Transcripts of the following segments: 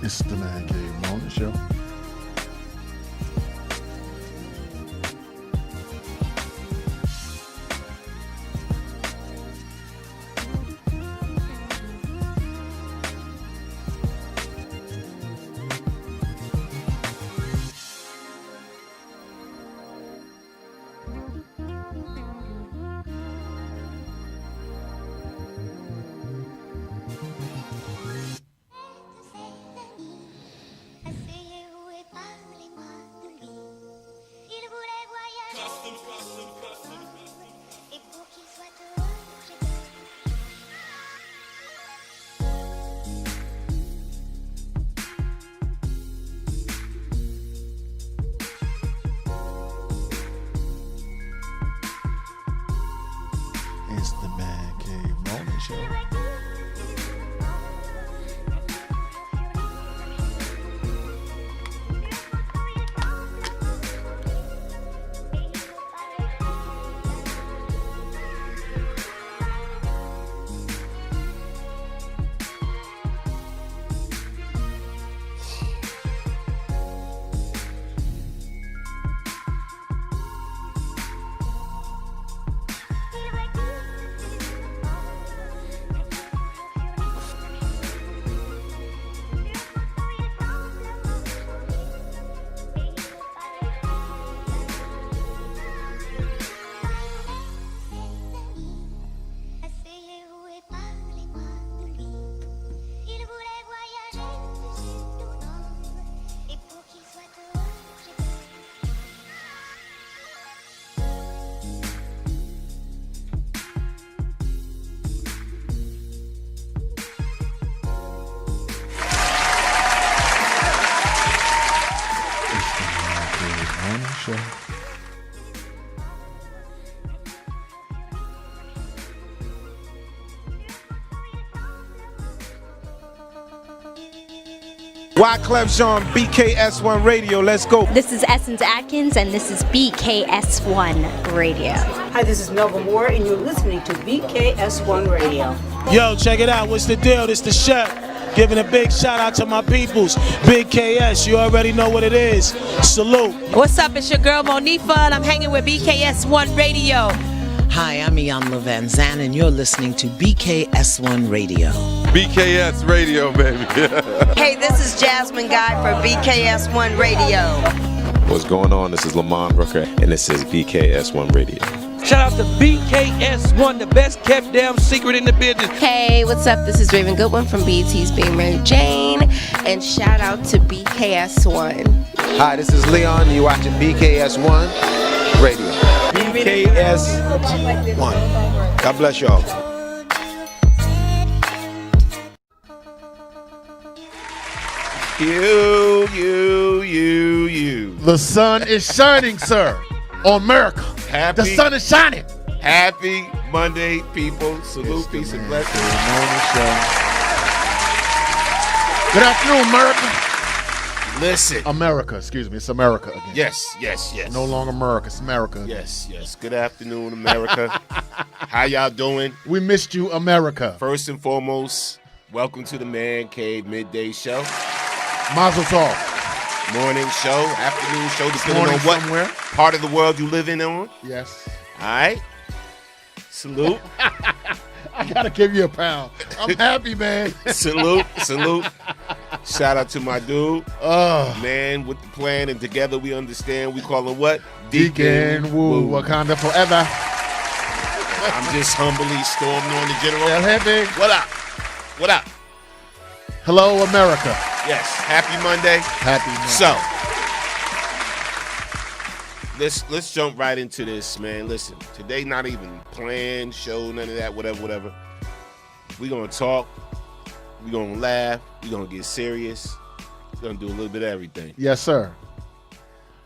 It's the Man Cave Morning Show. It's the Man Cave Morning Show. Show. Wyclef Jean, BKS1 Radio, let's go. This is Essence Atkins, and this is BKS1 Radio. Hi, this is Melba Moore, and you're listening to BKS1 Radio. Yo, check it out. What's the deal? This the chef. Giving a big shout out to my peoples. Big KS, you already know what it is. Salute. What's up? It's your girl Monifa, and I'm hanging with BKS1 Radio. Hi, I'm Iyanla Van Zandt, and you're listening to BKS1 Radio. BKS Radio, baby. Hey, this is Jasmine Guy for BKS1 Radio. What's going on? This is Lamont Brooker, and this is BKS1 Radio. Shout out to BKS1, the best kept damn secret in the business. Hey, what's up? This is Raven Goodwin from BET's Being Mary Jane, and shout out to BKS1. Hi, this is Leon, and you're watching BKS1 Radio. BKS1. God bless y'all. You. The sun is shining, sir, on America. The sun is shining. Happy Monday, people. Salute, peace, and blessings. Good afternoon, America. Listen. America, excuse me. It's America again. Yes. No longer America. It's America again. Yes. Good afternoon, America. How y'all doing? We missed you, America. First and foremost, welcome to the Man Cave Midday Show. Mazel tov. Morning show, afternoon show, depending on what part of the world you live in on. Yes. All right. Salute. I got to give you a pound. I'm happy, man. Salute. Shout out to my dude. Man with the plan, and together we understand. We call him what? Deacon Woo. Wakanda forever. I'm just humbly storming on the general. El Jefe. What up? Hello, America. Yes. Happy Monday. Happy Monday. So, let's jump right into this, man. Listen, today not even planned show, none of that, whatever. We're going to talk. We're going to laugh. We're going to get serious. We're going to do a little bit of everything. Yes, sir.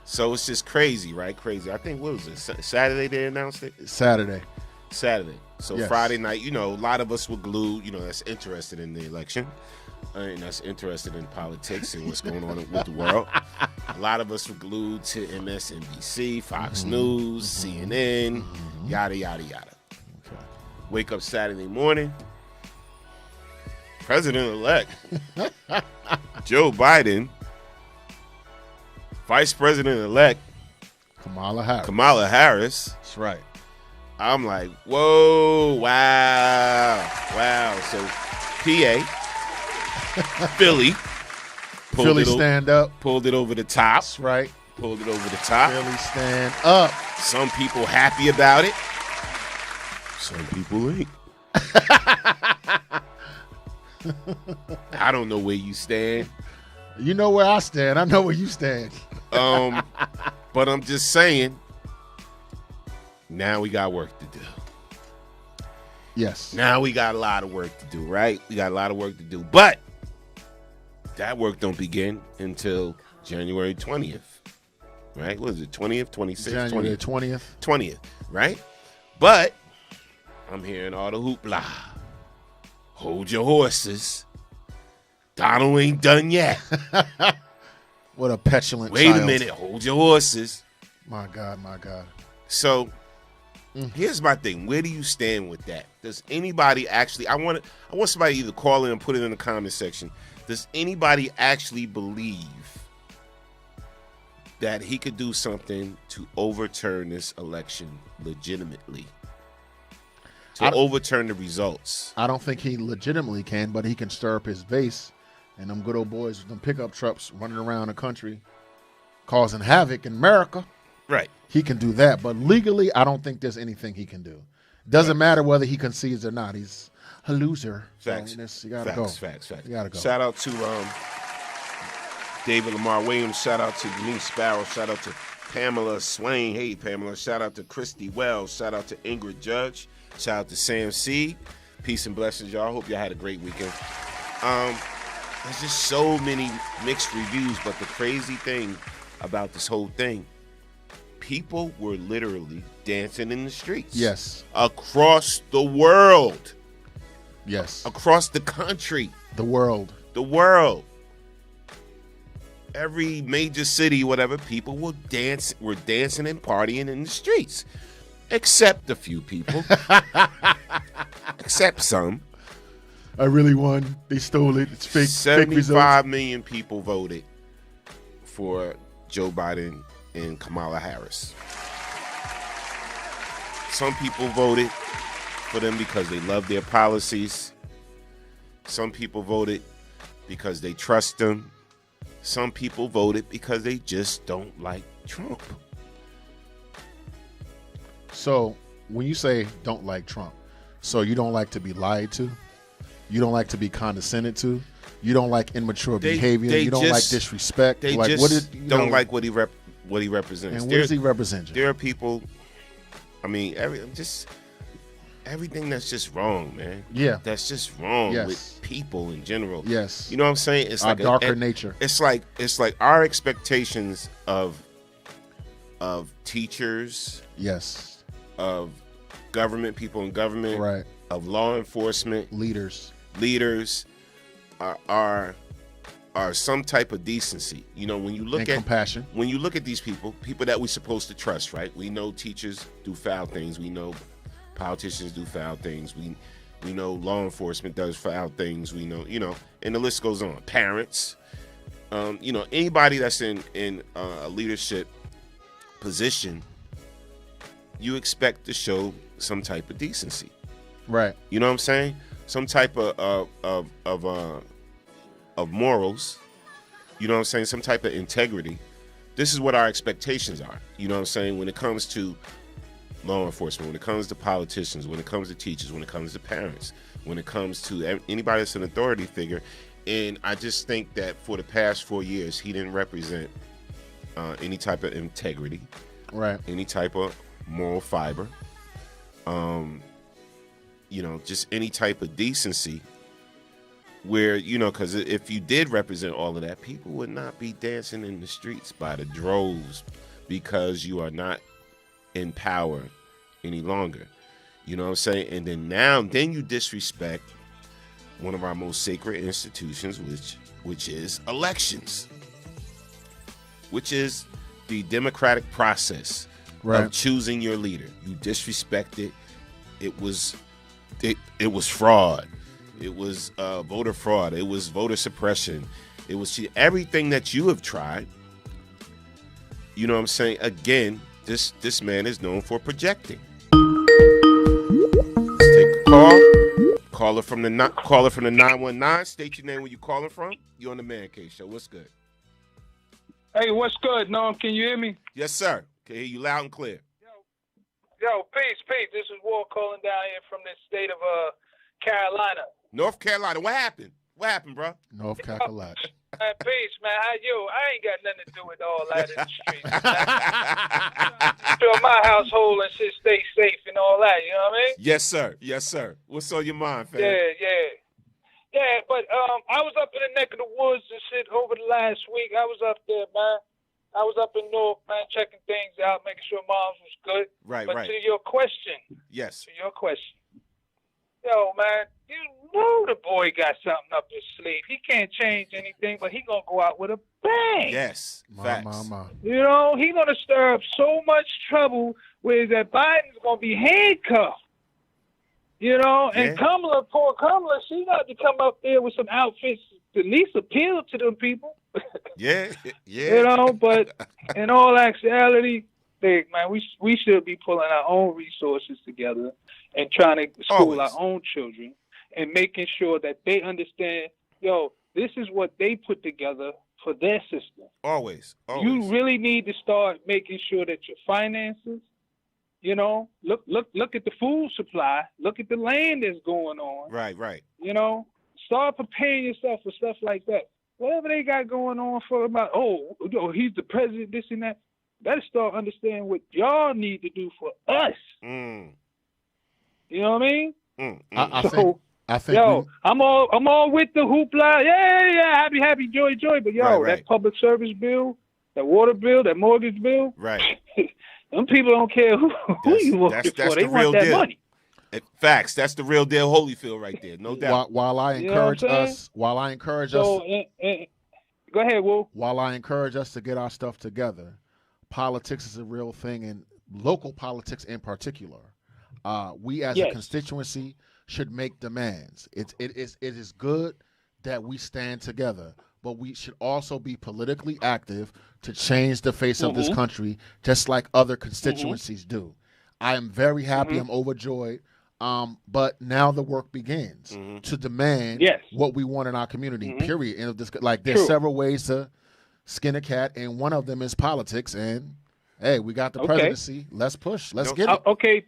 So it's just crazy, right? Crazy. I think, what was it, Saturday they announced it? Saturday. So yes. Friday night, a lot of us were glued, that's interested in the election. And that's interested in politics and what's going on with the world. A lot of us were glued to MSNBC, Fox News, CNN, yada, yada, yada. Okay. Wake up Saturday morning. President-elect Joe Biden, Vice President-elect Kamala Harris. That's right. I'm like, whoa, wow. So, PA. Philly stand up. Pulled it over the top. That's right. Pulled it over the top. Philly stand up. Some people happy about it. Some people ain't. I don't know where you stand. You know where I stand. I know where you stand. But I'm just saying, now we got work to do. Yes. Now we got a lot of work to do, right? We got a lot of work to do. But that work don't begin until January 20th, right? What is it, 20th, 26th? January 20th. 20th, right? But I'm hearing all the hoopla. Hold your horses. Donald ain't done yet. What a petulant Wait child. a minute. Hold your horses. My God. So here's my thing. Where do you stand with that? Does anybody actually, I want somebody to either call in and put it in the comment section. Does anybody actually believe that he could do something to overturn this election legitimately? To overturn the results? I don't think he legitimately can, but he can stir up his base. And them good old boys with them pickup trucks running around the country causing havoc in America. Right. He can do that. But legally, I don't think there's anything he can do. Doesn't matter whether he concedes or not. He's a loser. Facts. So you gotta go. Facts. You gotta go. Shout out to David Lamar Williams. Shout out to Denise Sparrow. Shout out to Pamela Swain. Hey, Pamela. Shout out to Christy Wells. Shout out to Ingrid Judge. Shout out to Sam C. Peace and blessings, y'all. Hope y'all had a great weekend. There's just so many mixed reviews, but the crazy thing about this whole thing, people were literally dancing in the streets. Yes. Across the world. Yes. Across the country. The world. Every major city, whatever, people were dancing and partying in the streets. Except a few people. Except some. I really won. They stole it. It's fake. 75 million people voted for Joe Biden and Kamala Harris. Some people voted for them because they love their policies. Some people voted because they trust them. Some people voted because they just don't like Trump. So when you say don't like Trump, so you don't like to be lied to? You don't like to be condescended to? You don't like immature behavior? You don't like disrespect? They like, just don't like what he represents. And what does he represent? There are people, I mean, everything that's just wrong, man. Yeah. That's just wrong with people in general. Yes. You know what I'm saying? It's our like darker nature. It's like our expectations of teachers. Yes. Of government, people in government. Right. Of law enforcement. Leaders are some type of decency. You know, when you look and at compassion. When you look at these people that we're supposed to trust, right? We know teachers do foul things. We know politicians do foul things. We know law enforcement does foul things. We know, and the list goes on. Parents, anybody that's in a leadership position, you expect to show some type of decency. Right. You know what I'm saying? Some type of morals. You know what I'm saying? Some type of integrity. This is what our expectations are. You know what I'm saying? When it comes to law enforcement, when it comes to politicians, when it comes to teachers, when it comes to parents, when it comes to anybody that's an authority figure. And I just think that for the past 4 years, he didn't represent any type of integrity, right? Any type of moral fiber, just any type of decency. Where, because if you did represent all of that, people would not be dancing in the streets by the droves because you are not in power any longer. You know what I'm saying? And then you disrespect one of our most sacred institutions, which is elections, which is the democratic process of choosing your leader. You disrespect it. It was fraud. It was voter fraud. It was voter suppression. It was everything that you have tried. You know what I'm saying? Again, this man is known for projecting. Let's take a call. Caller from the 919. State your name where you calling from. You on the Man Cave Show. What's good? Hey, what's good? No, can you hear me? Yes, sir. Can hear you loud and clear. Yo, peace. This is Ward calling down here from the state of Carolina. North Carolina. What happened? What happened, bro? North Carolina. Man, peace, man. How you? I ain't got nothing to do with all that in the streets. Sure, my household and shit stay safe and all that. You know what I mean? Yes, sir. Yes, sir. What's on your mind, fam? Yeah. But I was up in the neck of the woods and shit over the last week. I was up there, man. I was up in North, man, checking things out, making sure moms was good. Right. But to your question. Yes. To your question. Yo, man, you know the boy got something up his sleeve. He can't change anything, but he gonna go out with a bang. Yes, facts. You know, he gonna stir up so much trouble where that Biden's gonna be handcuffed. You know, and poor Kamala, she got to come up there with some outfits to at least appeal to them people. Yeah. You know, but in all actuality, we should be pulling our own resources together and trying to school our own children and making sure that they understand, this is what they put together for their system. Always. You really need to start making sure that your finances, look at the food supply, look at the land that's going on. Right. Start preparing yourself for stuff like that. Whatever they got going on for about, he's the president, this and that. Better start understanding what y'all need to do for us. You know what I mean? I think. I'm all with the hoopla. Yeah, happy, joy. But that public service bill, that water bill, that mortgage bill. Right. Them people don't care who you working for. They want that money. Facts. That's the real deal Holyfield right there. No doubt. While I encourage us. Go ahead, Will. While I encourage us to get our stuff together, politics is a real thing, and local politics in particular. We as a constituency should make demands. It is good that we stand together, but we should also be politically active to change the face of this country, just like other constituencies do. I am very happy. I'm overjoyed. But now the work begins to demand what we want in our community. Period. And there's several ways to skin a cat, and one of them is politics. And hey, we got the presidency. Let's push. Let's get it. Okay.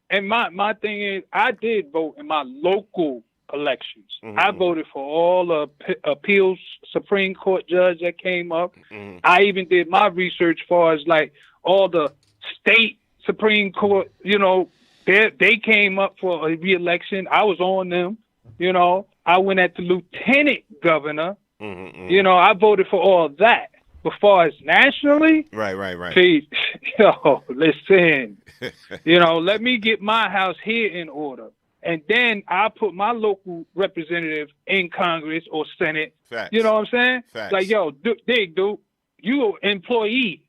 And my thing is, I did vote in my local elections. I voted for all the appeals Supreme Court judge that came up. I even did my research as far as like all the state Supreme Court, they came up for a re-election. I was on them. I went at the lieutenant governor. I voted for all that. But far as nationally, right. See, listen, let me get my house here in order. And then I put my local representative in Congress or Senate. Facts. You know what I'm saying? Facts. Like, dude, you an employee.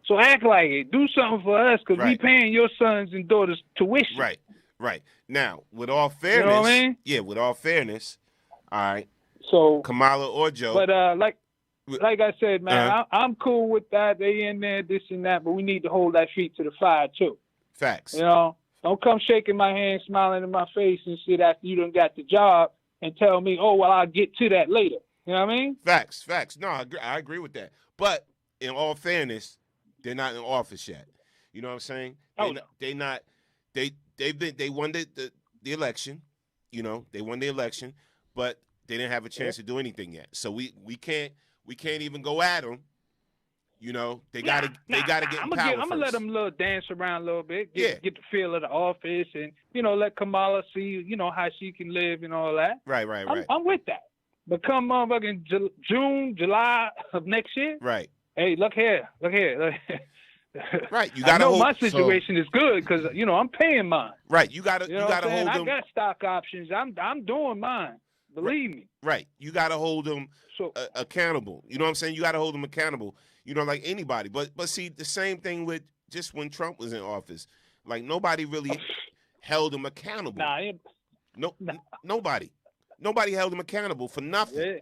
So act like it. Do something for us because we paying your sons and daughters tuition. Right. Now, with all fairness, you know what I mean? With all fairness, all right. So Kamala or Joe. But like I said, man, I'm cool with that. They in there, this and that, but we need to hold that feet to the fire too. Facts. Don't come shaking my hand, smiling in my face and sit after you done got the job and tell me, oh, well, I'll get to that later. You know what I mean? Facts. No, I agree with that. But in all fairness, they're not in office yet. You know what I'm saying? They won the election. They won the election, but they didn't have a chance to do anything yet. So we can't even go at them. They gotta get in power. I'm gonna let them dance around a little bit, get the feel of the office, and let Kamala see how she can live and all that. Right. I'm with that. But come motherfucking June, July of next year. Right. Hey, look here. Right. You gotta. I know my situation is good because I'm paying mine. Right. You gotta hold them. I got stock options. I'm doing mine. Believe me. Right. You gotta hold them accountable. You know what I'm saying? You gotta hold them accountable. Like anybody. But see, the same thing with just when Trump was in office. Like nobody really held him accountable. Nobody. Nobody held him accountable for nothing. Yeah.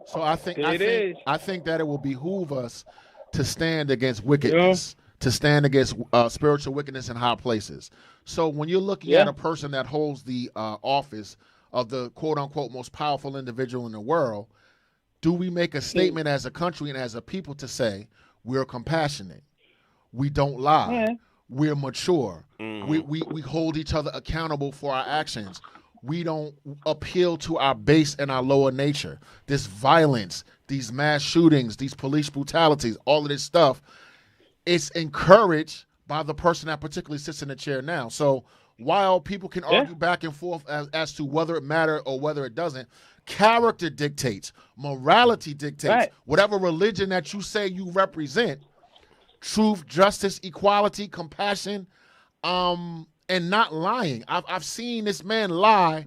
So I think that it will behoove us to stand against wickedness, to stand against spiritual wickedness in high places. So when you're looking at a person that holds the office of the quote-unquote most powerful individual in the world, do we make a statement as a country and as a people to say we're compassionate, we don't lie, we're mature, we hold each other accountable for our actions, we don't appeal to our base and our lower nature, this violence, these mass shootings, these police brutalities, all of this stuff, it's encouraged by the person that particularly sits in the chair now. So while people can argue back and forth as to whether it matters or whether it doesn't, character dictates, morality dictates, whatever religion that you say you represent, truth, justice, equality, compassion, and not lying. I've seen this man lie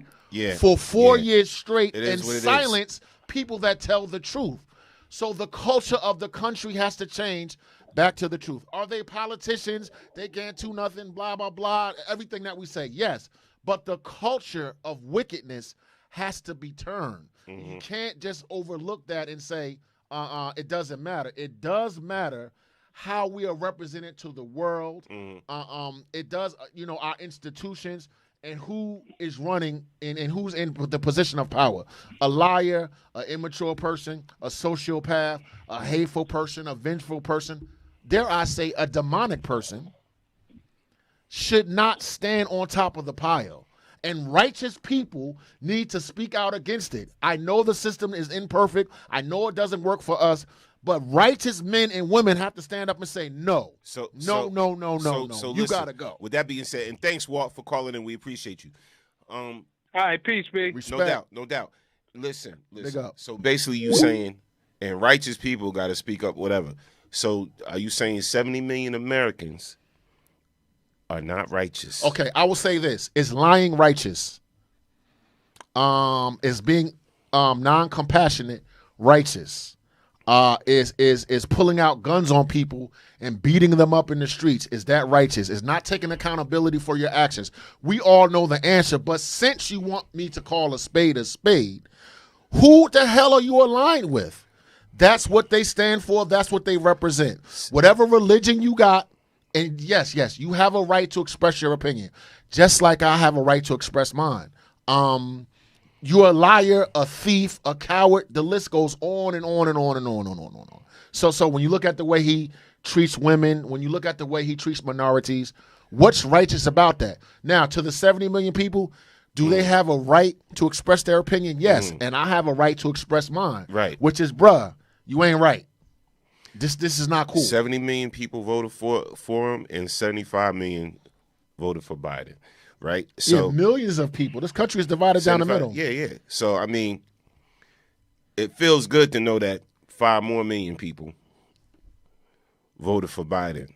for 4 years straight and silence people that tell the truth. So the culture of the country has to change. Back to the truth. Are they politicians? They can't do nothing, blah, blah, blah, everything that we say. Yes, but the culture of wickedness has to be turned. You can't just overlook that and say, it doesn't matter. It does matter how we are represented to the world. It does, our institutions and who is running and who's in the position of power. A liar, an immature person, a sociopath, a hateful person, a vengeful person, dare I say a demonic person, should not stand on top of the pile. And righteous people need to speak out against it. I know the system is imperfect. I know it doesn't work for us. But righteous men and women have to stand up and say, no. No. You got to go. With that being said, and thanks, Walt, for calling in. We appreciate you. All right, peace, big. Respect. No doubt. Listen. So basically you saying, and righteous people got to speak up, whatever. So are you saying 70 million Americans are not righteous? Okay, I will say this. Is lying righteous? Is being non-compassionate righteous? Is pulling out guns on people and beating them up in the streets, is that righteous? Is not taking accountability for your actions? We all know the answer, but since you want me to call a spade, who the hell are you aligned with? That's what they stand for. That's what they represent. Whatever religion you got, And yes, you have a right to express your opinion, just like I have a right to express mine. You're a liar, a thief, a coward. The list goes on and on and on and on and on and on. So when you look at the way he treats women, when you look at the way he treats minorities, what's righteous about that? Now, to the 70 million people, do they have a right to express their opinion? Yes, and I have a right to express mine. Right. Which is, bruh, you ain't right. This is not cool. 70 million people voted for him, and 75 million voted for Biden, right? So millions of people. This country is divided down the middle. Yeah. So, I mean, it feels good to know that 5 more million people voted for Biden.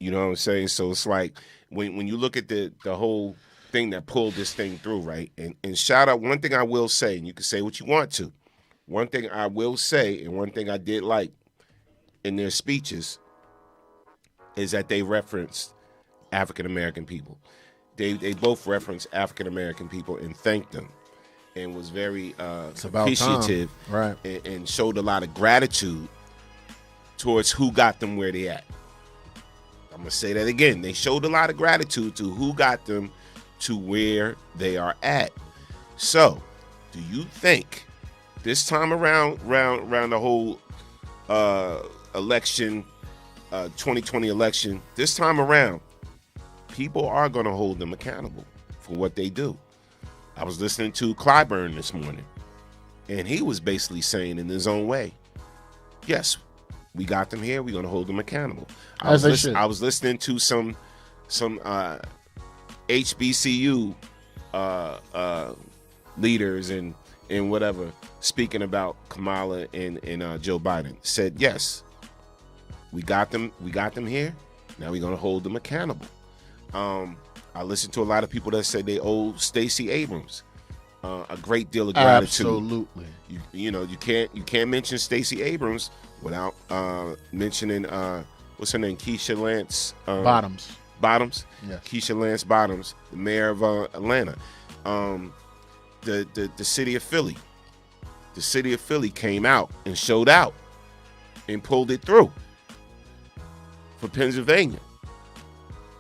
You know what I'm saying? So it's like when you look at the whole thing that pulled this thing through, right? And shout out, one thing I will say, and you can say what you want to, one thing I will say, and one thing I did like in their speeches is that they referenced African-American people. They both referenced African-American people and thanked them and was very appreciative, right? And showed a lot of gratitude towards who got them where they at. I'm going to say that again. They showed a lot of gratitude to who got them to where they are at. So, do you think this time around the whole election, 2020 election, this time around, people are going to hold them accountable for what they do? I was listening to Clyburn this morning, and he was basically saying in his own way, yes, we got them here, we're going to hold them accountable. I was listening to some HBCU leaders and whatever speaking about Kamala and Joe Biden. Said, yes, we got them here, now we're going to hold them accountable. I listened to a lot of people that said they owe Stacey Abrams a great deal of gratitude. Absolutely. You can't mention Stacey Abrams without mentioning what's her name, Keisha Lance Bottoms. Yes. Keisha Lance Bottoms, the mayor of Atlanta. The city of Philly. The city of Philly came out and showed out and pulled it through for Pennsylvania.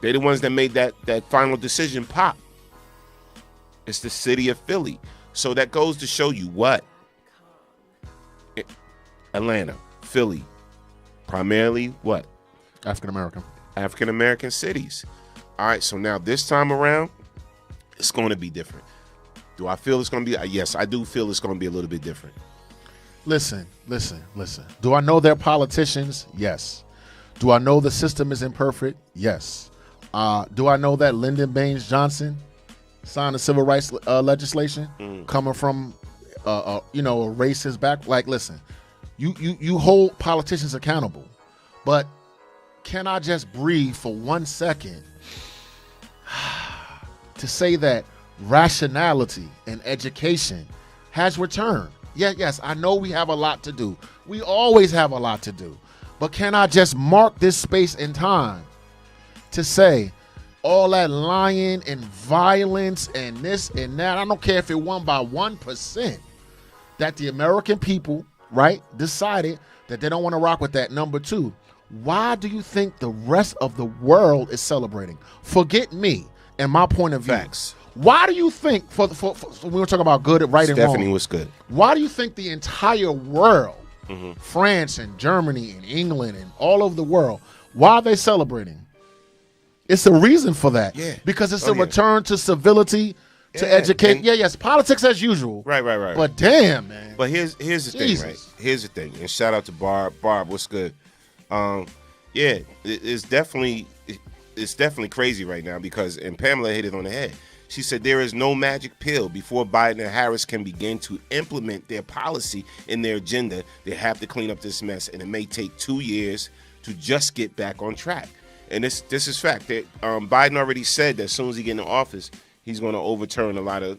They're the ones that made that final decision pop. It's the city of Philly. So that goes to show you what? Atlanta, Philly, primarily what? African-American cities. All right, so now this time around, it's going to be different. Do I feel it's going to be? Yes, I do feel it's going to be a little bit different. Listen. Do I know they're politicians? Yes. Do I know the system is imperfect? Yes. Do I know that Lyndon Baines Johnson signed the civil rights legislation coming from a racist back? Like, listen, you hold politicians accountable, but can I just breathe for 1 second to say that rationality and education has returned? Yes, I know we have a lot to do. We always have a lot to do. But can I just mark this space in time to say all that lying and violence and this and that, I don't care if it won by 1%, that the American people, right, decided that they don't want to rock with that. Number two, why do you think the rest of the world is celebrating? Forget me and my point of view. Facts. Why do you think, for we were talking about good, right, and wrong. Stephanie was good. Why do you think the entire world, France and Germany and England and all over the world, why are they celebrating? It's a reason for that. Yeah. Because it's a return to civility, to educate. Yes, politics as usual. Right. But damn, man. But here's the thing, right? Here's the thing. And shout out to Barb. Barb, what's good? It's definitely crazy right now because, and Pamela hit it on the head. She said there is no magic pill. Before Biden and Harris can begin to implement their policy in their agenda, they have to clean up this mess, and it may take 2 years to just get back on track. And this is fact. That Biden already said that as soon as he gets in office, he's going to overturn a lot of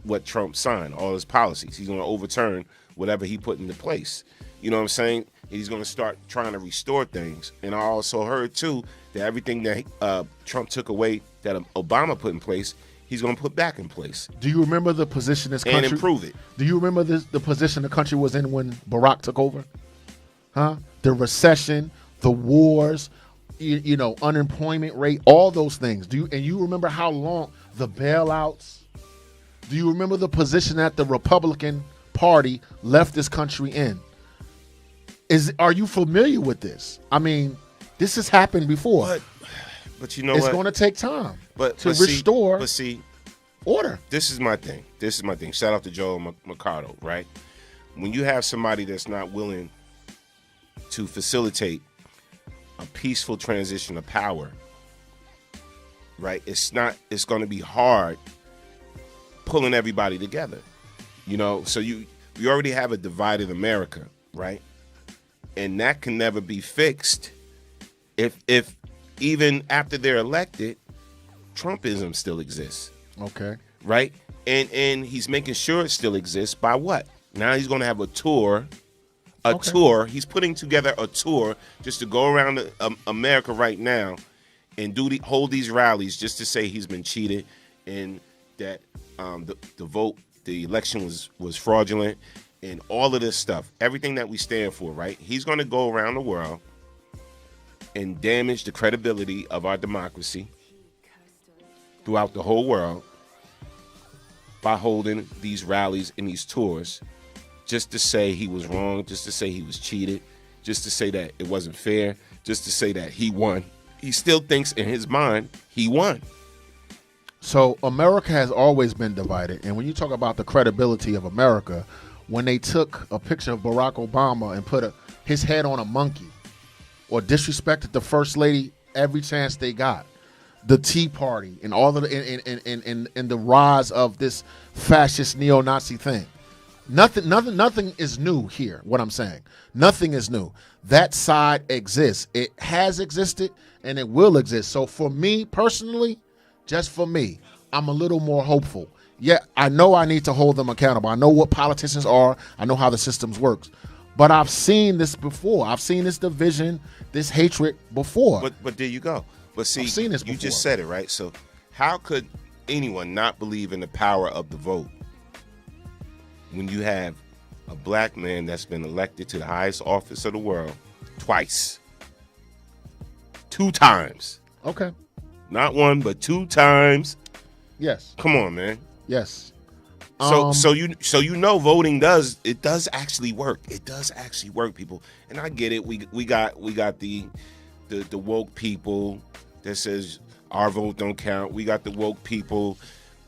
what Trump signed, all his policies. He's going to overturn whatever he put into place. You know what I'm saying? He's going to start trying to restore things. And I also heard, too, that everything that Trump took away that Obama put in place, he's going to put back in place. Do you remember the position this country... And improve it. Do you remember the position the country was in when Barack took over? The recession, the wars, unemployment rate, all those things. And you remember how long the bailouts? Do you remember the position that the Republican Party left this country in? Are you familiar with this? I mean, this has happened before. But you know it's what? going to take time to see, restore order. This is my thing. Shout out to Joe Mercado, right? When you have somebody that's not willing to facilitate a peaceful transition of power, right? It's going to be hard pulling everybody together, so we already have a divided America, right? And that can never be fixed if even after they're elected, Trumpism still exists. Okay. Right? And he's making sure it still exists by what? Now he's going to have a tour. Tour. He's putting together a tour just to go around America right now and hold these rallies just to say he's been cheated and that the election was fraudulent and all of this stuff. Everything that we stand for, right? He's going to go around the world and damage the credibility of our democracy throughout the whole world by holding these rallies and these tours just to say he was wrong, just to say he was cheated, just to say that it wasn't fair, just to say that he won. He still thinks in his mind he won. So America has always been divided. And when you talk about the credibility of America, when they took a picture of Barack Obama and put his head on a monkey or disrespected the First Lady every chance they got, the Tea Party and all of the rise of this fascist neo-Nazi thing. Nothing is new here, what I'm saying. Nothing is new. That side exists. It has existed and it will exist. So for me personally, just for me, I'm a little more hopeful. Yeah, I know I need to hold them accountable. I know what politicians are. I know how the systems works. But I've seen this before. I've seen this division, this hatred before. But there you go. But see, I've seen this before. You just said it, right? So how could anyone not believe in the power of the vote when you have a black man that's been elected to the highest office of the world twice? 2 times. Okay. Not one, but 2 times. Yes. Come on, man. Yes. So you know voting does actually work. It does actually work, people. And I get it. We got the woke people that says our vote don't count. We got the woke people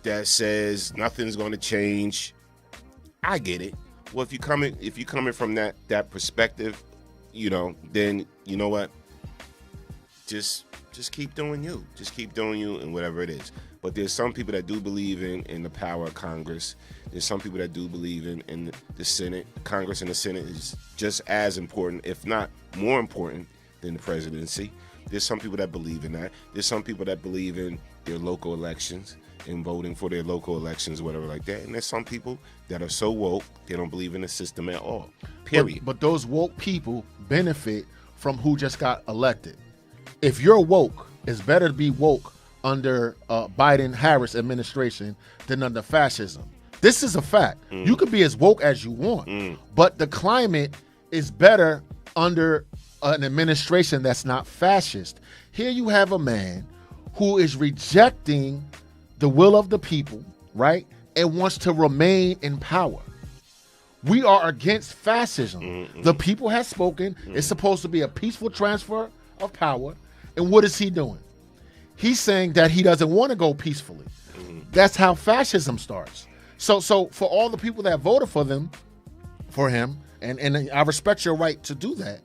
that says nothing's going to change. I get it. Well, if you coming from that perspective, then you know what? Just keep doing you. Just keep doing you and whatever it is. But there's some people that do believe in the power of Congress. There's some people that do believe in the Senate. Congress and the Senate is just as important, if not more important, than the presidency. There's some people that believe in that. There's some people that believe in their local elections and voting for their local elections, whatever like that. And there's some people that are so woke, they don't believe in the system at all, period. But those woke people benefit from who just got elected. If you're woke, it's better to be woke under Biden-Harris administration than under fascism. This is a fact. You can be as woke as you want, but the climate is better under an administration that's not fascist. Here you have a man who is rejecting the will of the people, right, and wants to remain in power. We are against fascism. The people have spoken. It's supposed to be a peaceful transfer of power. And what is he doing? He's saying that he doesn't want to go peacefully. That's how fascism starts. So for all the people that voted for him, and I respect your right to do that,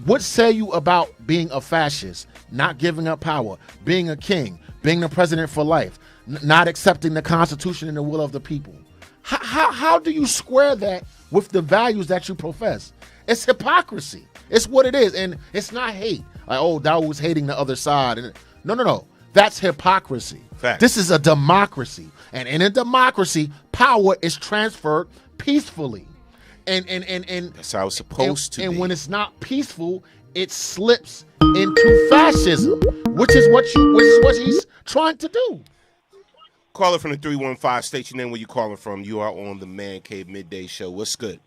what say you about being a fascist, not giving up power, being a king, being the president for life, not accepting the Constitution and the will of the people? How do you square that with the values that you profess? It's hypocrisy. It's what it is. And it's not hate. Like, oh, that was hating the other side. No. That's hypocrisy. Fact. This is a democracy. And in a democracy, power is transferred peacefully. And that's how it's supposed to be. And when it's not peaceful, it slips into fascism, which is what he's trying to do. Caller from the 315, state your name, where you calling from. You are on the Man Cave Midday Show. What's good?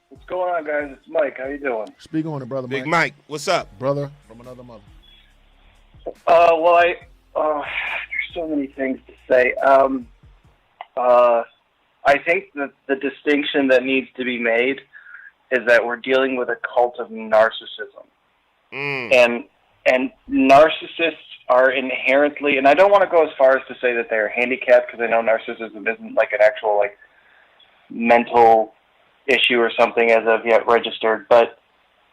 What's going on, guys? It's Mike. How you doing? Speak on it, brother. Big Mike, what's up, brother from another mother? Well, there's so many things to say. I think that the distinction that needs to be made is that we're dealing with a cult of narcissism, and narcissists are inherently, and I don't want to go as far as to say that they're handicapped, because I know narcissism isn't like an actual like mental issue or something as of yet registered, but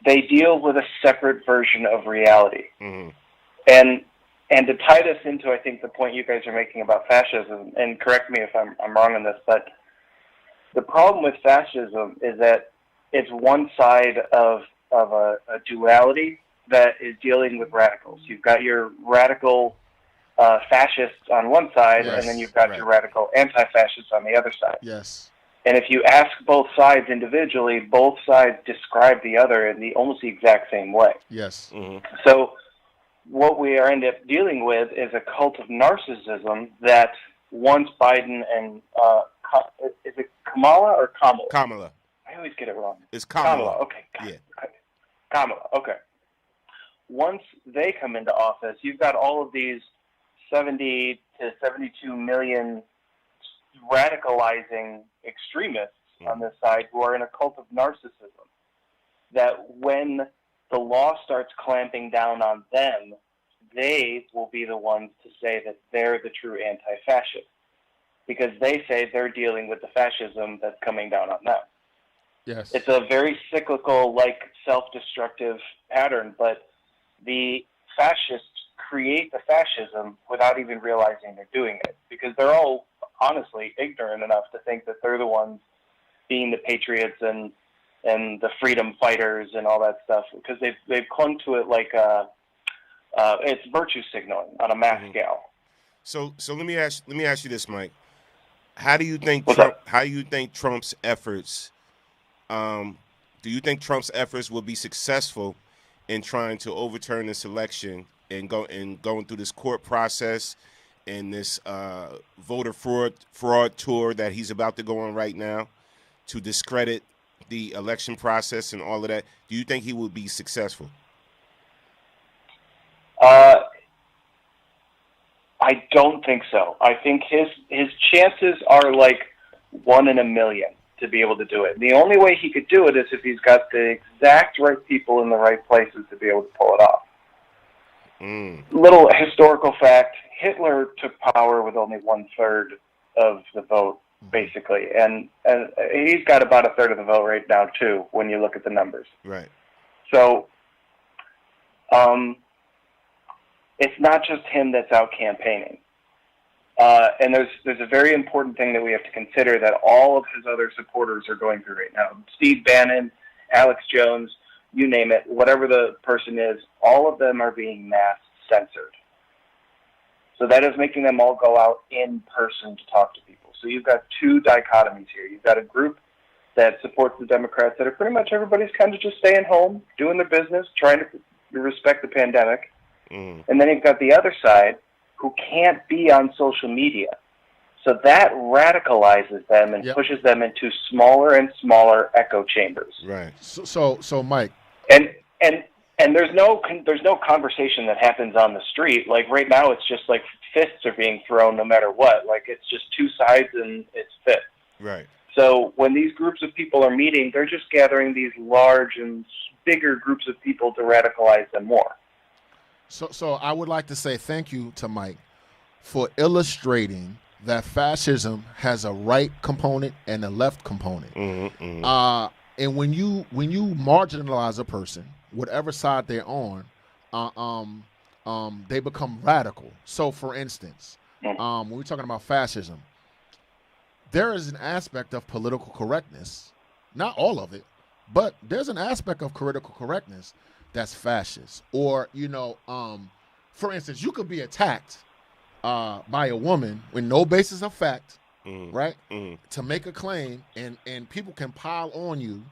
they deal with a separate version of reality. And to tie this into, I think, the point you guys are making about fascism, and correct me if I'm wrong on this, but the problem with fascism is that it's one side of a duality that is dealing with radicals. You've got your radical fascists on one side, and then you've got your radical anti-fascists on the other side. Yes. And if you ask both sides individually, both sides describe the other in almost the exact same way. Yes. So what we are end up dealing with is a cult of narcissism that once Biden and is it Kamala or Kamala? Kamala. I always get it wrong. It's Kamala. Okay. Yeah. Kamala. Okay. Once they come into office, you've got all of these 70 to 72 million radicalizing extremists on this side who are in a cult of narcissism. That when the law starts clamping down on them, they will be the ones to say that they're the true anti-fascist, because they say they're dealing with the fascism that's coming down on them. Yes. It's a very cyclical, like self-destructive pattern, but the fascists create the fascism without even realizing they're doing it, because they're all honestly ignorant enough to think that they're the ones being the patriots and the freedom fighters and all that stuff, because they've clung to it like it's virtue signaling on a mass scale. So let me ask you this, Mike. How do you think Trump's efforts? Do you think Trump's efforts will be successful in trying to overturn this election and going through this court process and this voter fraud tour that he's about to go on right now to discredit the election process and all of that? Do you think he will be successful? I don't think so. I think his chances are like 1 in a million to be able to do it. The only way he could do it is if he's got the exact right people in the right places to be able to pull it off. Little historical fact, Hitler took power with only 1/3 of the vote, basically. And he's got about 1/3 of the vote right now, too, when you look at the numbers. Right. So it's not just him that's out campaigning. And there's a very important thing that we have to consider that all of his other supporters are going through right now. Steve Bannon, Alex Jones, you name it, whatever the person is, all of them are being mass censored. So that is making them all go out in person to talk to people. So you've got two dichotomies here. You've got a group that supports the Democrats that are pretty much everybody's kind of just staying home, doing their business, trying to respect the pandemic. And then you've got the other side who can't be on social media. So that radicalizes them and pushes them into smaller and smaller echo chambers. Right. So Mike. And there's no conversation that happens on the street. Like right now, it's just like fists are being thrown no matter what. Like it's just two sides and it's fists. Right. So when these groups of people are meeting, they're just gathering these large and bigger groups of people to radicalize them more. So I would like to say thank you to Mike for illustrating that fascism has a right component and a left component. And when you marginalize a person, whatever side they're on, they become radical. So, for instance, when we're talking about fascism, there is an aspect of political correctness, not all of it, but there's an aspect of political correctness that's fascist. Or, for instance, you could be attacked by a woman with no basis of fact, right, to make a claim, and people can pile on you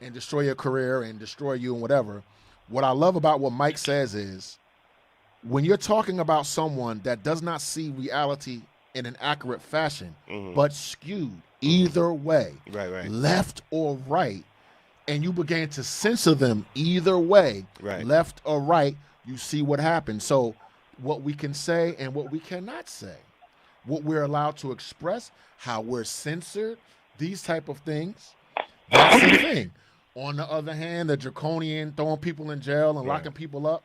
and destroy your career and destroy you and whatever. What I love about what Mike says is when you're talking about someone that does not see reality in an accurate fashion, but skewed either way, right, left or right, and you began to censor them either way, left or right, you see what happens. So what we can say and what we cannot say, what we're allowed to express, how we're censored, these type of things, that's the thing. On the other hand, the draconian, throwing people in jail and locking people up,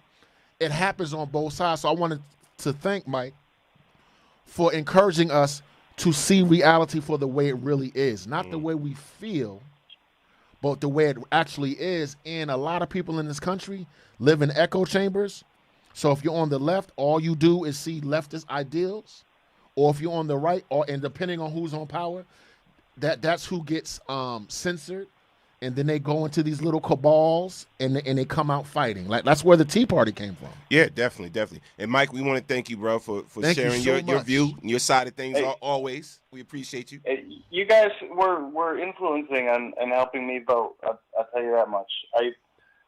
it happens on both sides. So I wanted to thank Mike for encouraging us to see reality for the way it really is, not the way we feel, but the way it actually is. And a lot of people in this country live in echo chambers. So if you're on the left, all you do is see leftist ideals, or if you're on the right, and depending on who's on power, that's who gets censored. And then they go into these little cabals, and they come out fighting. Like, that's where the Tea Party came from. Yeah, definitely. And Mike, we want to thank you, bro, for sharing your view and your side of things. Always, we appreciate you. You guys were influencing and helping me vote. I'll tell you that much.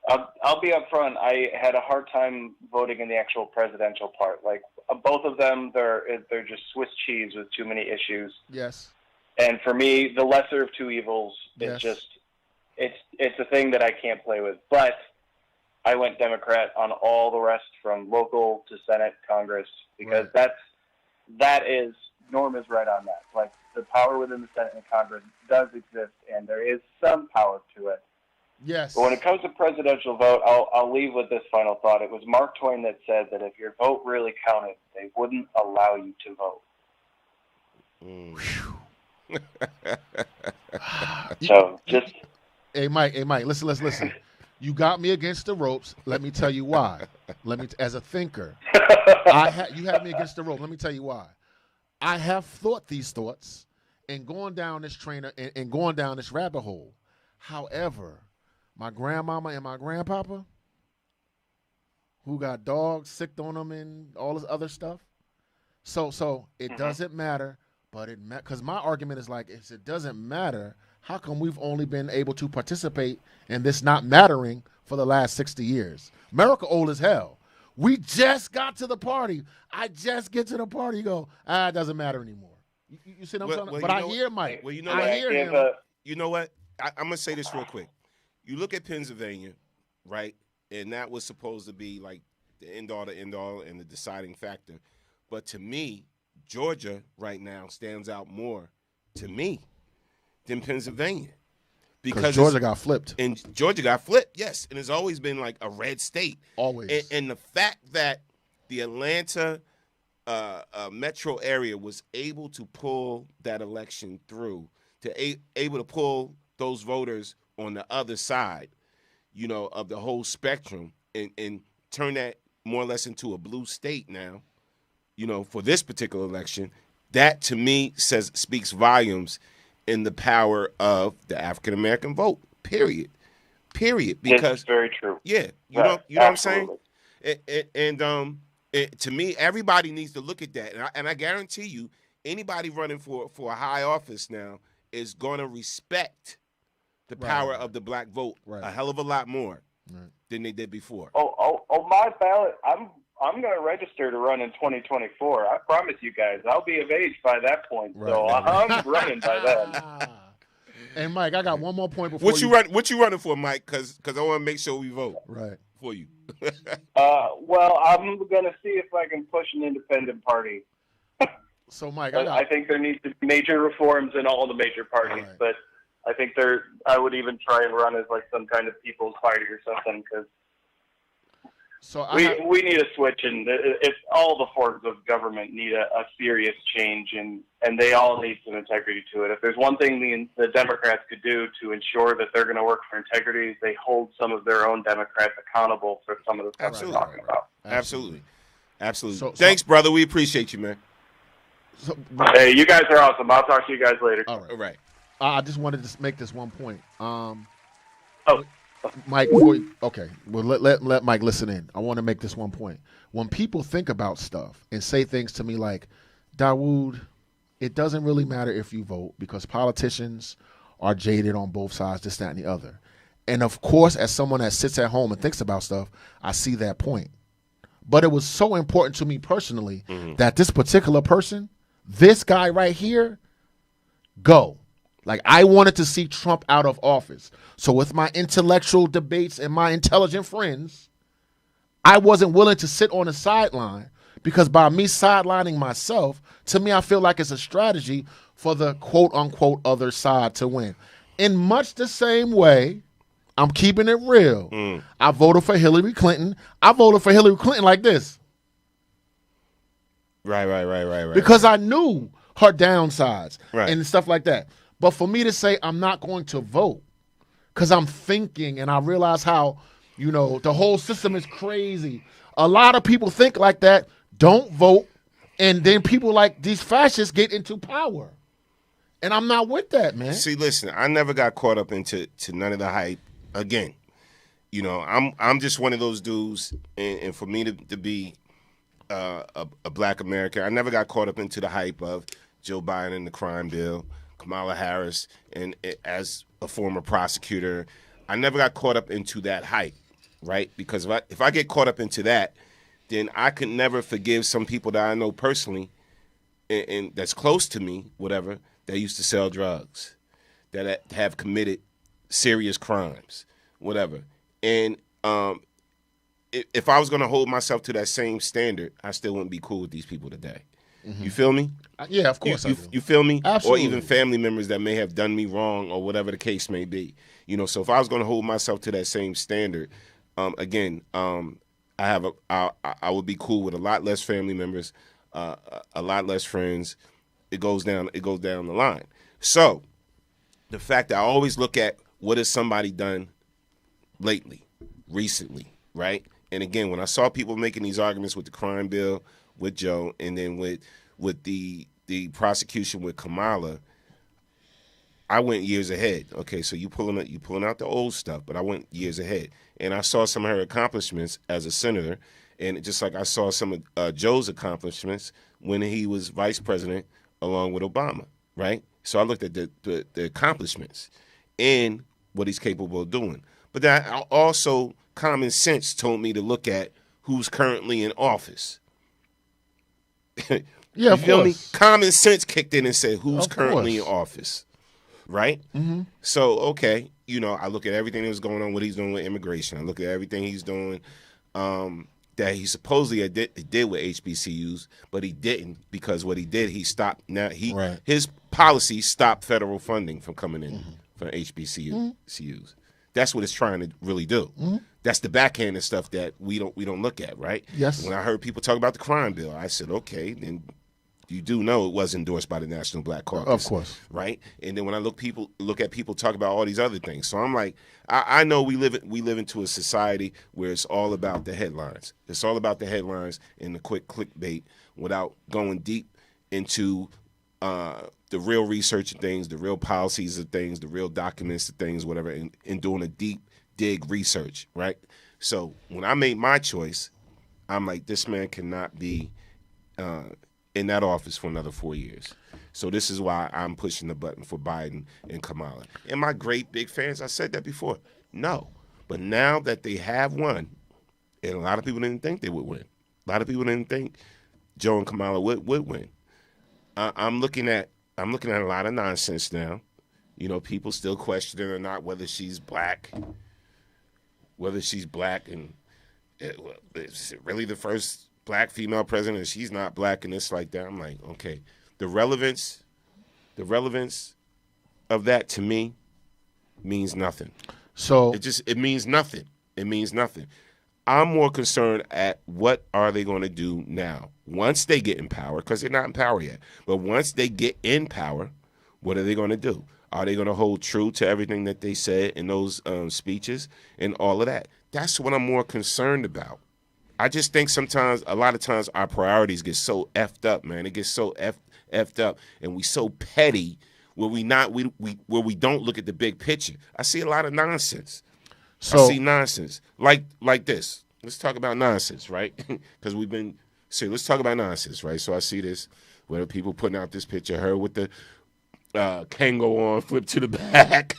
I'll be up front. I had a hard time voting in the actual presidential part. Like, both of them, they're just Swiss cheese with too many issues. Yes. And for me, the lesser of two evils is just. It's a thing that I can't play with. But I went Democrat on all the rest, from local to Senate, Congress, because that is, Norm is right on that. Like, the power within the Senate and Congress does exist, and there is some power to it. Yes. But when it comes to presidential vote, I'll leave with this final thought. It was Mark Twain that said that if your vote really counted, they wouldn't allow you to vote. So just... Hey Mike, listen. You got me against the ropes. Let me tell you why. As a thinker, you had me against the rope. Let me tell you why. I have thought these thoughts and going down this and going down this rabbit hole. However, my grandmama and my grandpapa, who got dogs sicked on them and all this other stuff, so it doesn't matter. But because my argument is like, if it doesn't matter, how come we've only been able to participate in this not mattering for the last 60 years? America old as hell. We just got to the party. I just get to the party. You go, it doesn't matter anymore. You see what I'm saying? But I hear Mike. Well, I hear him. You know what? I'm going to say this real quick. You look at Pennsylvania, right? And that was supposed to be like the end-all and the deciding factor. But to me, Georgia right now stands out more to me than Pennsylvania, because Georgia got flipped. And Georgia got flipped, yes. And it's always been like a red state. Always. And the fact that the Atlanta metro area was able to pull that election through, able to pull those voters on the other side, of the whole spectrum, and turn that more or less into a blue state now, for this particular election, that to me speaks volumes in the power of the African American vote. Period. Because it's very true. Yeah, you know what I'm saying. And to me, everybody needs to look at that. And I guarantee you, anybody running for a high office now is going to respect the power of the black vote a hell of a lot more than they did before. Oh, my ballot. I'm going to register to run in 2024. I promise you guys, I'll be of age by that point. So I'm running by then. And Mike, I got one more point before What you running for, Mike? Because I want to make sure we vote for you. Well, I'm going to see if I can push an independent party. So, Mike, I think there needs to be major reforms in all the major parties, but I think I would even try and run as like some kind of people's party or something, because we need a switch, and if all the forms of government need a serious change, and they all need some integrity to it. If there's one thing the Democrats could do to ensure that they're going to work for integrity, is they hold some of their own Democrats accountable for some of the stuff they're talking about. Absolutely. Thanks, brother. We appreciate you, man. Hey, you guys are awesome. I'll talk to you guys later. All right. I just wanted to make this one point. Mike, let Mike listen in. I want to make this one point. When people think about stuff and say things to me like, Dawood, it doesn't really matter if you vote because politicians are jaded on both sides, this, that, and the other. And of course, as someone that sits at home and thinks about stuff, I see that point. But it was so important to me personally that this particular person, this guy right here, go. Like, I wanted to see Trump out of office. So with my intellectual debates and my intelligent friends, I wasn't willing to sit on the sideline, because by me sidelining myself, to me, I feel like it's a strategy for the quote-unquote other side to win. In much the same way, I'm keeping it real. I voted for Hillary Clinton. I voted for Hillary Clinton like this. Right. Because I knew her downsides and stuff like that. But for me to say I'm not going to vote because I'm thinking and I realize how, the whole system is crazy. A lot of people think like that, don't vote, and then people like these fascists get into power. And I'm not with that, man. See, listen, I never got caught up into none of the hype. Again, I'm just one of those dudes, and for me to be a black American, I never got caught up into the hype of Joe Biden and the crime bill, Kamala Harris, and as a former prosecutor, I never got caught up into that hype, right? Because if I get caught up into that, then I could never forgive some people that I know personally and that's close to me, whatever, that used to sell drugs, that have committed serious crimes, whatever. And if I was going to hold myself to that same standard, I still wouldn't be cool with these people today. Mm-hmm. You feel me? Yeah, of course I do. You feel me? Absolutely. Or even family members that may have done me wrong or whatever the case may be. So if I was going to hold myself to that same standard, I would be cool with a lot less family members, a lot less friends. It goes down the line. So the fact that I always look at what has somebody done recently, right? And again, when I saw people making these arguments with the crime bill, with Joe, and then with the prosecution with Kamala, I went years ahead. Okay, so you pulling out the old stuff, but I went years ahead, and I saw some of her accomplishments as a senator, and just like I saw some of Joe's accomplishments when he was vice president along with Obama, right? So I looked at the accomplishments and what he's capable of doing, but that also common sense told me to look at who's currently in office. Yeah, of course. Me? Common sense kicked in and said who's currently in office. Right? Mm-hmm. So, okay, I look at everything that was going on, what he's doing with immigration. I look at everything he's doing that he supposedly did with HBCUs, but he didn't, because what he did, he stopped. Now his policy stopped federal funding from coming in for HBCUs. That's what it's trying to really do. Mm-hmm. That's the backhanded stuff that we don't look at, right? Yes. When I heard people talk about the crime bill, I said, okay, then you do know it was endorsed by the National Black Caucus. Of course. Right? And then when I look at people talk about all these other things. So I'm like, I know we live into a society where it's all about the headlines. It's all about the headlines and the quick clickbait without going deep into the real research of things, the real policies of things, the real documents of things, whatever, and doing a deep dig research, right? So when I made my choice, I'm like, this man cannot be in that office for another 4 years. So this is why I'm pushing the button for Biden and Kamala. Am I great big fans? I said that before. No. But now that they have won, and a lot of people didn't think they would win. A lot of people didn't think Joe and Kamala would win. I'm looking at a lot of nonsense now. People still questioning or not whether she's black. And is it really the first black female president? She's not black, and it's like that. I'm like, okay, the relevance of that to me means nothing. So it means nothing. It means nothing. I'm more concerned at what are they going to do now once they get in power, because they're not in power yet. But once they get in power, what are they going to do? Are they going to hold true to everything that they said in those speeches and all of that? That's what I'm more concerned about. I just think a lot of times, our priorities get so effed up, man. It gets so effed up, and we so petty where we don't look at the big picture. I see a lot of nonsense. I see nonsense like this. Let's talk about nonsense, right? Because let's talk about nonsense, right? So I see this where people putting out this picture of her with the Kango on, flip to the back.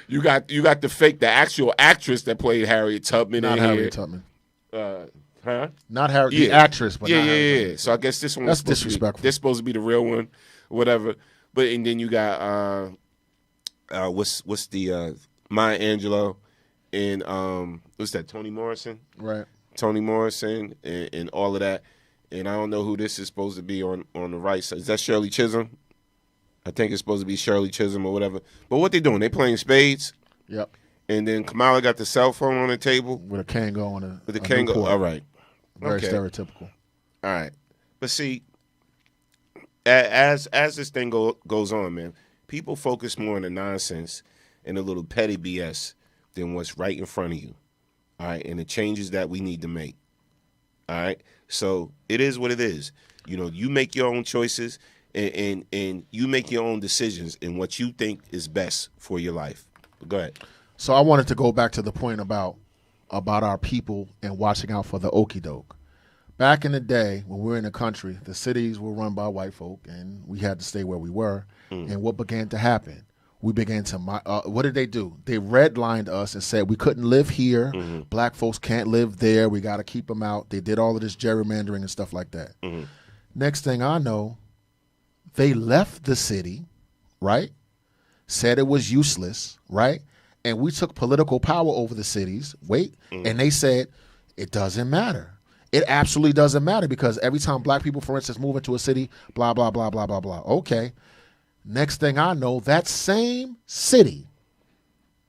You got the actual actress that played Harriet Tubman. Not in Harriet here. Tubman. Not Harriet, the actress, but yeah, not Harriet yeah. Tubman. So I guess this one that's disrespectful. This supposed to be the real one, whatever. But and then you got what's the Maya Angelou and what's that, Toni Morrison? Right. Toni Morrison and all of that. And I don't know who this is supposed to be on the right side. Is that Shirley Chisholm? I think it's supposed to be Shirley Chisholm or whatever. But what they doing? They playing spades. Yep. And then Kamala got the cell phone on the table with a Kango on with the Kango. All right. Very stereotypical. All right. But see, as this thing goes on, man, people focus more on the nonsense and the little petty BS than what's right in front of you. All right. And the changes that we need to make. All right. So it is what it is. You know, you make your own choices and you make your own decisions in what you think is best for your life. But go ahead. So I wanted to go back to the point about our people and watching out for the okie doke. Back in the day when we were in the country, the cities were run by white folk, and we had to stay where we were. And what began to happen? We began to what did they do? They redlined us and said we couldn't live here. Black folks can't live there. We got to keep them out. They did all of this gerrymandering and stuff like that. Next thing I know, they left the city, right? Said it was useless, right? And we took political power over the cities. And they said it doesn't matter. It absolutely doesn't matter because every time black people, for instance, move into a city, blah, blah, blah, blah, blah, blah. Okay. Next thing I know, that same city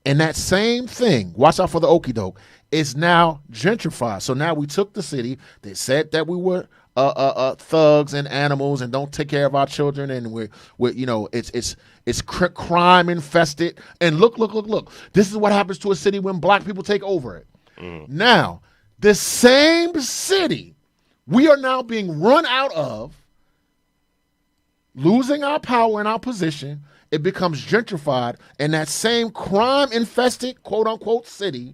and that same thing, watch out for the okie doke, is now gentrified. So now we took the city. They said that we were thugs and animals and don't take care of our children, and we're you know, it's crime infested. And look. This is what happens to a city when black people take over it. Now, the same city we are now being run out of, losing our power and our position. It becomes gentrified, and that same crime-infested, quote-unquote, city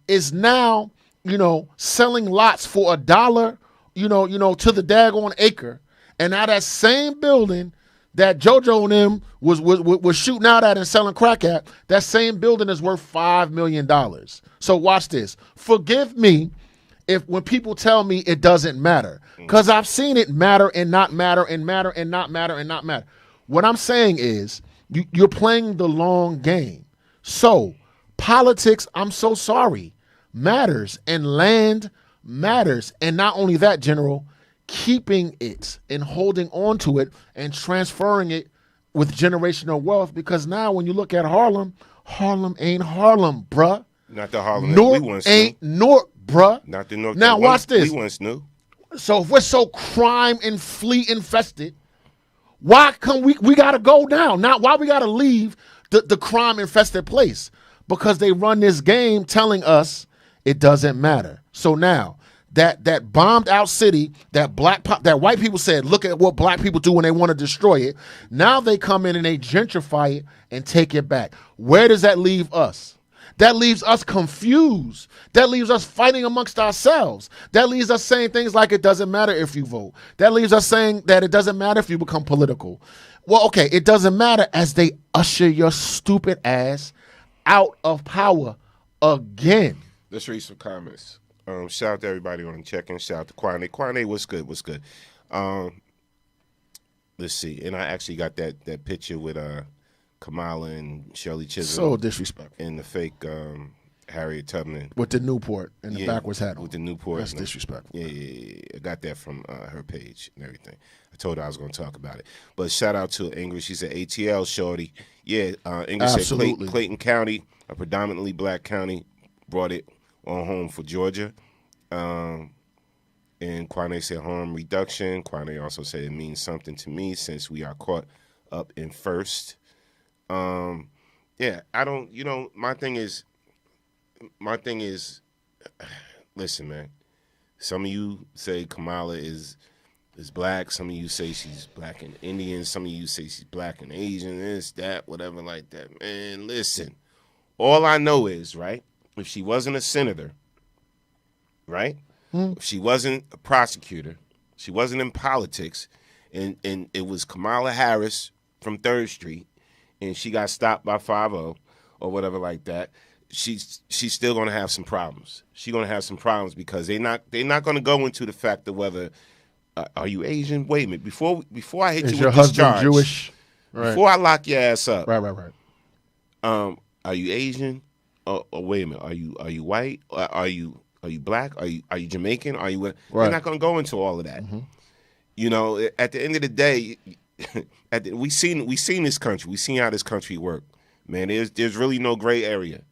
is now, you know, selling lots for $1, you know, to the daggone acre. And now that same building that JoJo and them was shooting out at and selling crack at, that same building is worth $5 million. So watch this. Forgive me when people tell me it doesn't matter, because I've seen it matter and not matter and matter and not matter and not matter. What I'm saying is you're playing the long game. So politics, I'm so sorry, matters, and land matters. And not only that, General, keeping it and holding on to it and transferring it with generational wealth, because now when you look at Harlem ain't Harlem, bruh. Not the Harlem North we once ain't knew. North, bruh. Not the North. Now watch this. We once knew. So if we're so crime and flea infested, why come we got to go down? Now, why we got to leave the crime infested place? Because they run this game telling us it doesn't matter. So now that bombed out city, that white people said, look at what black people do when they want to destroy it. Now they come in and they gentrify it and take it back. Where does that leave us? That leaves us confused. That leaves us fighting amongst ourselves. That leaves us saying things like it doesn't matter if you vote. That leaves us saying that it doesn't matter if you become political. Well, okay, it doesn't matter as they usher your stupid ass out of power again. Let's read some comments. Shout out to everybody on the check-in. Shout out to Kwame. Kwame, what's good? What's good? Let's see. And I actually got that picture with Kamala and Shirley Chisholm. So disrespectful. And the fake Harriet Tubman. With the Newport and the backwards hat on. With the Newport. That's disrespectful. Yeah. I got that from her page and everything. I told her I was going to talk about it. But shout out to Ingrid. She said, ATL, shorty. Yeah, Ingrid Absolutely. said Clayton County, a predominantly black county, brought it on home for Georgia. And Kwame said harm reduction. Kwame also said it means something to me since we are caught up in first. Yeah, I don't, you know, my thing is, listen, man, some of you say Kamala is black. Some of you say she's black and Indian. Some of you say she's black and Asian, this, that, whatever like that. Man, listen, all I know is, right, if she wasn't a senator, right, if she wasn't a prosecutor, she wasn't in politics, and it was Kamala Harris from 3rd Street, and she got stopped by 5-0 or whatever like that, she's still going to have some problems. She's going to have some problems because they're not going to go into the fact of whether are you Asian? Wait a minute. Before I hit Is you your with this husband charge, Jewish? Before I lock your ass up. Right. Are you Asian? Or wait a minute. Are you white? Are you black? Are you Jamaican? Are you? We're not gonna go into all of that. Mm-hmm. At the end of the day, we seen this country. We seen how this country work. Man, there's really no gray area.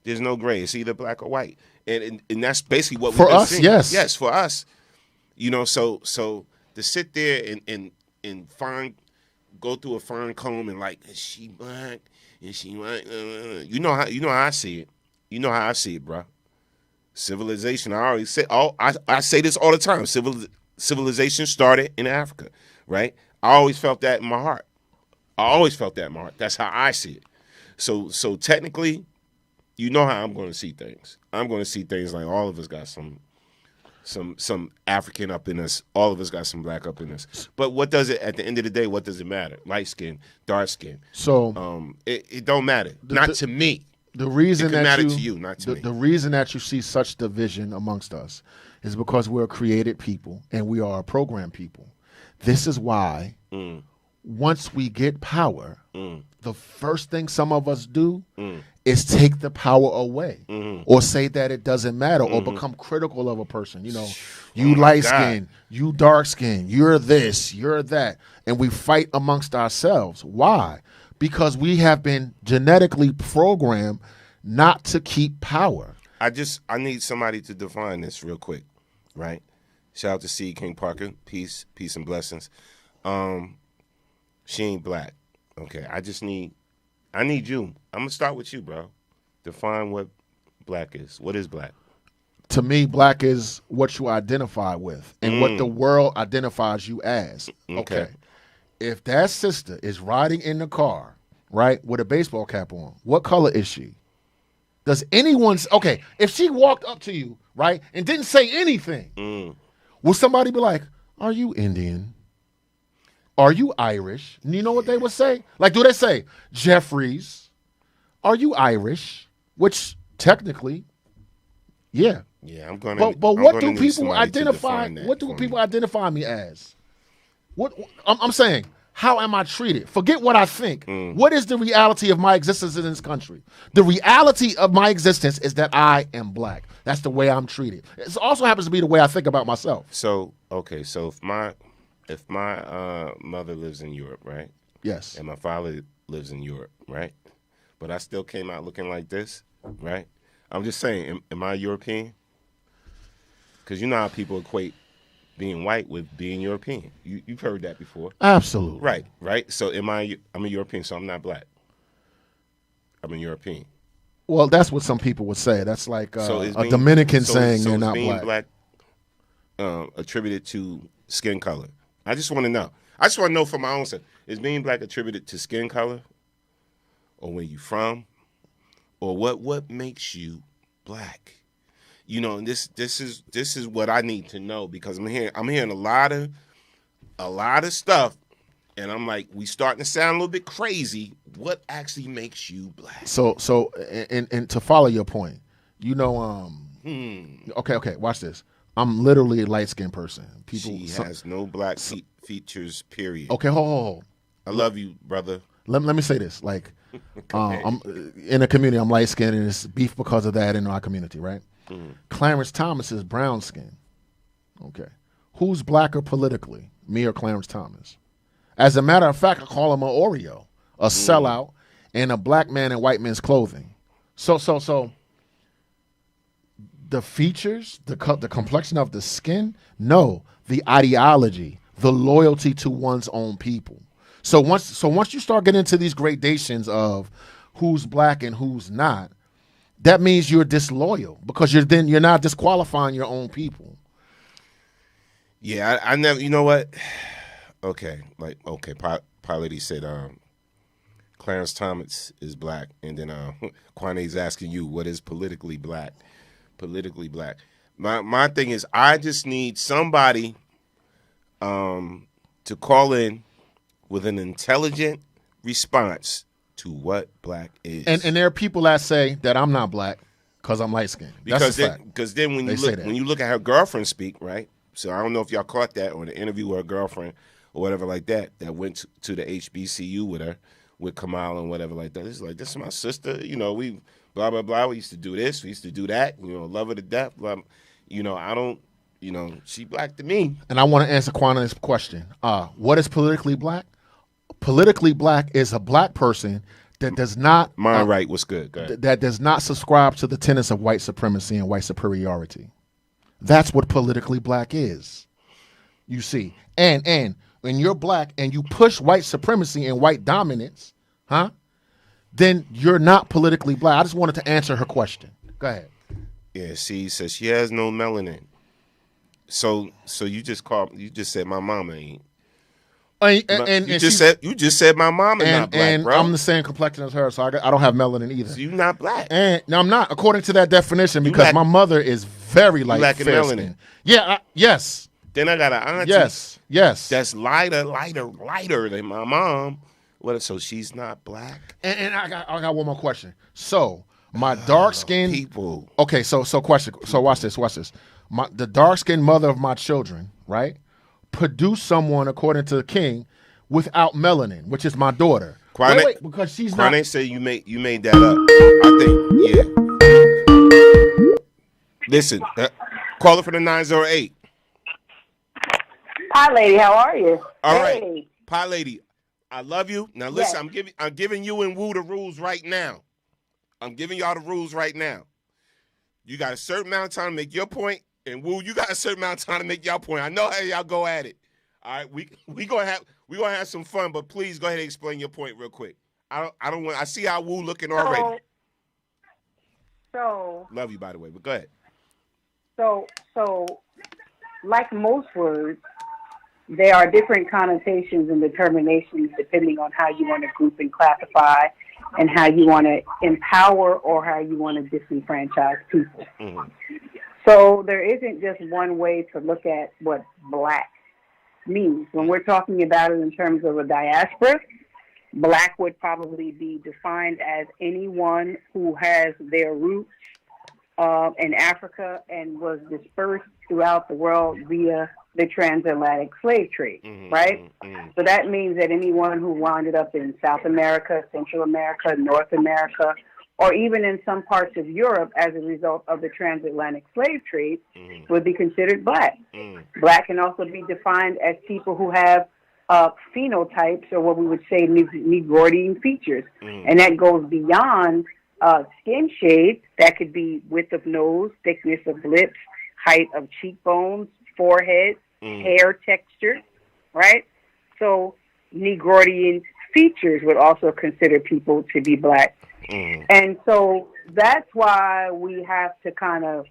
There's no gray. It's either black or white, and that's basically what for we've us. Seeing. Yes, for us. So to sit there and go through a fine comb and like, is she black? Is she white? You know how I see it. You know how I see it, bro. Civilization. I always say. I say this all the time. Civilization started in Africa, right? I always felt that in my heart. That's how I see it. So technically, you know how I'm going to see things. I'm going to see things like all of us got some African up in us. All of us got some black up in us. But what does it, at the end of the day, what does it matter? Light skin, dark skin. So it don't matter. Not to me. The reason it can matter to you, not to me. The reason that you see such division amongst us is because we're created people and we are a programmed people. This is why once we get power, the first thing some of us do is take the power away or say that it doesn't matter or become critical of a person. You light skin, you dark skin, you're this, you're that. And we fight amongst ourselves. Why? Because we have been genetically programmed not to keep power. I need somebody to define this real quick, right? Shout out to C. King Parker. Peace and blessings. She ain't black. Okay, I need you. I'm going to start with you, bro. Define what black is. What is black? To me, black is what you identify with and what the world identifies you as. Okay. If that sister is riding in the car, right, with a baseball cap on, what color is she? Does if she walked up to you, right, and didn't say anything, will somebody be like, are you Indian? Are you Irish? And you know what they would say? Like, do they say, Jeffries, are you Irish? Which technically, yeah. Yeah, I'm going to. But what do people identify? What do people identify me as? What I'm saying, how am I treated? Forget what I think. What is the reality of my existence in this country? The reality of my existence is that I am black. That's the way I'm treated. It also happens to be the way I think about myself. So if my mother lives in Europe, right? Yes. And my father lives in Europe, right? But I still came out looking like this, right? I'm just saying, am I European? Because you know how people equate being white with being European. You've heard that before. Absolutely. Right. So I'm a European, so I'm not black. I'm a European. Well, that's what some people would say. That's like a Dominican saying you're not black. Attributed to skin color. I just want to know. I just want to know for my own self. Is being black attributed to skin color? Or where you from? Or what makes you black? And this is what I need to know, because I'm hearing a lot of stuff, and I'm like, we starting to sound a little bit crazy. What actually makes you black? So and to follow your point, okay, watch this. I'm literally a light-skinned person. She has no black features, period. Okay, hold. I love you, brother. Let me say this. Like, I'm in a community, I'm light-skinned, and it's beef because of that in our community, right? Clarence Thomas is brown skin. Okay. Who's blacker politically, me or Clarence Thomas? As a matter of fact, I call him an Oreo, a sellout, and a black man in white men's clothing. So the features, the complexion of the skin, no, the ideology, the loyalty to one's own people. So once you start getting into these gradations of who's black and who's not, that means you're disloyal, because you're not disqualifying your own people. Yeah, I never. You know what? Okay, Pilot said Clarence Thomas is black, and then Kwane's asking you what is politically black. Politically black. My thing is, I just need somebody to call in with an intelligent response to what black is. And there are people that say that I'm not black because I'm light skinned. Because then when you look at her girlfriend speak, right? So I don't know if y'all caught that on the interview with her girlfriend or whatever like that went to the HBCU with her, with Kamala and whatever like that. It's like, this is my sister. You know, we blah, blah, blah. We used to do this. We used to do that. You know, love her to death. You know, I don't, you know, she black to me. And I want to answer Quana's question. What is politically black? Politically black is a black person that does not right. What's good? Go ahead. That does not subscribe to the tenets of white supremacy and white superiority. That's what politically black is. You see, and when you're black and you push white supremacy and white dominance, then you're not politically black. I just wanted to answer her question. Go ahead. Yeah, she says she has no melanin. So you just said my mama ain't. You just said my mama not black, and bro. I'm the same complexion as her, so I don't have melanin either. So you're not black. And no, I'm not, according to that definition, because my mother is very light. Lacking melanin. Yeah. Yes. Then I got an auntie. Yes. That's lighter than my mom. So she's not black. And I got one more question. So my dark skinned people. Okay, so question. So watch this. The dark skinned mother of my children, right, produced someone, according to the king, without melanin, which is my daughter. Wait, because she's not. Kwame said you made that up. I think, yeah. Listen, caller for the 908. Hi, lady. How are you? All right, Pie Lady. I love you. Now listen, yes. I'm giving you and Woo the rules right now. I'm giving y'all the rules right now. You got a certain amount of time to make your point, and Woo, you got a certain amount of time to make your point. I know how y'all go at it. All right, we gonna have some fun, but please go ahead and explain your point real quick. I don't want. I see how Woo looking already. So love you, by the way, but go ahead. So like most words, there are different connotations and determinations depending on how you want to group and classify and how you want to empower or how you want to disenfranchise people. Mm-hmm. So there isn't just one way to look at what black means. When we're talking about it in terms of a diaspora, black would probably be defined as anyone who has their roots in Africa and was dispersed throughout the world via the transatlantic slave trade, right? Mm-hmm. So that means that anyone who wound up in South America, Central America, North America, or even in some parts of Europe as a result of the transatlantic slave trade would be considered black. Black can also be defined as people who have phenotypes, or what we would say Negroidian features. And that goes beyond skin shade. That could be width of nose, thickness of lips, height of cheekbones, forehead, hair texture, right? So Negroidian features would also consider people to be black. And so that's why we have to kind of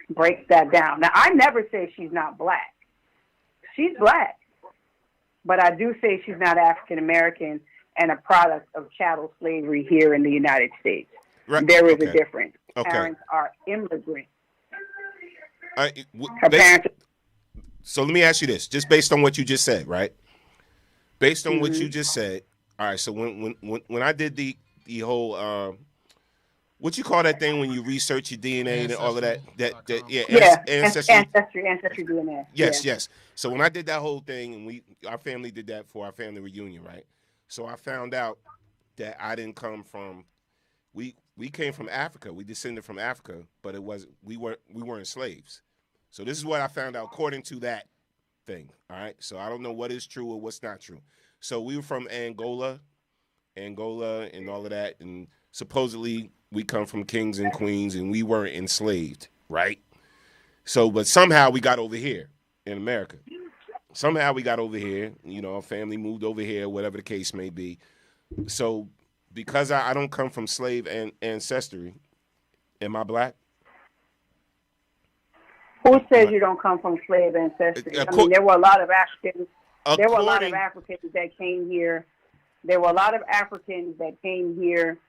break that down. Now, I never say she's not black. She's black. But I do say she's not African American and a product of chattel slavery here in the United States. Right. There is a difference. Parents are immigrants. So let me ask you this, just based on what you just said, right? Based on what you just said, all right. So when I did the whole what you call that thing when you research your DNA and all of that? Ancestry DNA. Yes. So when I did that whole thing, and our family did that for our family reunion, right? So I found out that I didn't come from. We came from Africa. We descended from Africa, but we weren't slaves. So this is what I found out according to that thing. All right. So I don't know what is true or what's not true. So we were from Angola, and all of that, and supposedly we come from kings and queens, and we weren't enslaved, right? So, but somehow we got over here in America. Somehow we got over here. You know, our family moved over here, whatever the case may be. So, because I don't come from slave ancestry, am I black? Who says you don't come from slave ancestry? I mean, there were a lot of Africans. There were a lot of Africans that came here. There were a lot of Africans that came here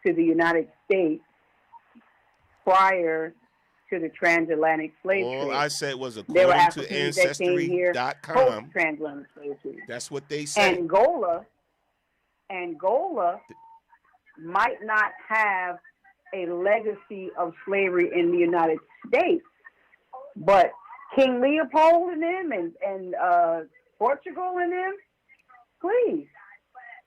to the United States prior to the transatlantic slave trade. All I said was according to Ancestry.com. Transatlantic slave trade. That's what they said. Angola might not have a legacy of slavery in the United States, but King Leopold and them and Portugal and them, please.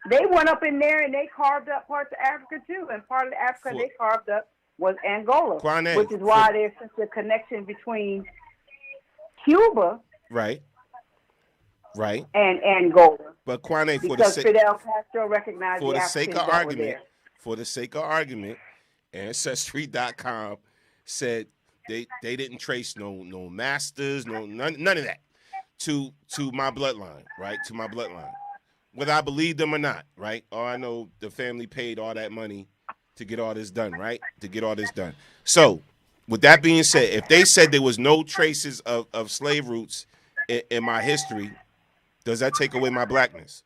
They went up in there and they carved up parts of Africa too, and part of Africa they carved up was Angola, which is why there's such a connection between Cuba, right, and Angola. But Kwane, because Fidel Castro recognized for the the sake of Africans argument, for the sake of argument, Ancestry.com said they didn't trace no masters, none of that to my bloodline, right? To my bloodline. Whether I believe them or not, right? Or I know the family paid all that money to get all this done, right? To get all this done. So, with that being said, if they said there was no traces of slave roots in my history, does that take away my blackness?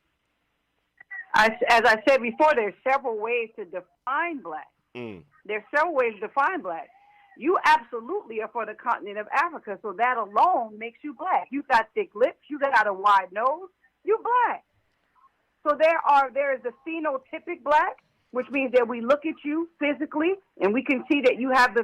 As I said before, there's several ways to define black. There's several ways to define black. You absolutely are for the continent of Africa, so that alone makes you black. You got thick lips, you got a wide nose, you black. So there is the phenotypic black, which means that we look at you physically and we can see that you have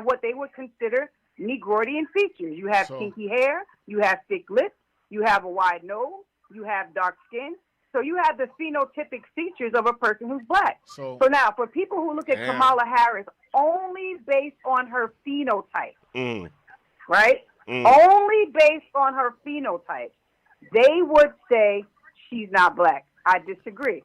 what they would consider Negroidian features. You have kinky hair, you have thick lips, you have a wide nose, you have dark skin. So you have the phenotypic features of a person who's black. So now, for people who look at Kamala Harris only based on her phenotype, right? Only based on her phenotype, they would say she's not black. I disagree.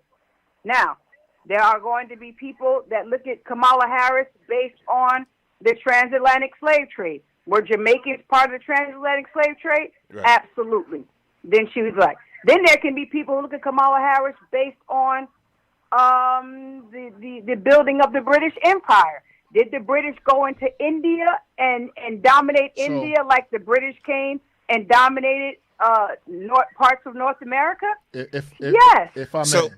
Now, there are going to be people that look at Kamala Harris based on the transatlantic slave trade. Were Jamaicans part of the transatlantic slave trade? Right. Absolutely. Then she was black. Then there can be people who look at Kamala Harris based on the building of the British Empire. Did the British go into India and dominate India like the British came and dominated parts of North America? Yes. If I may. So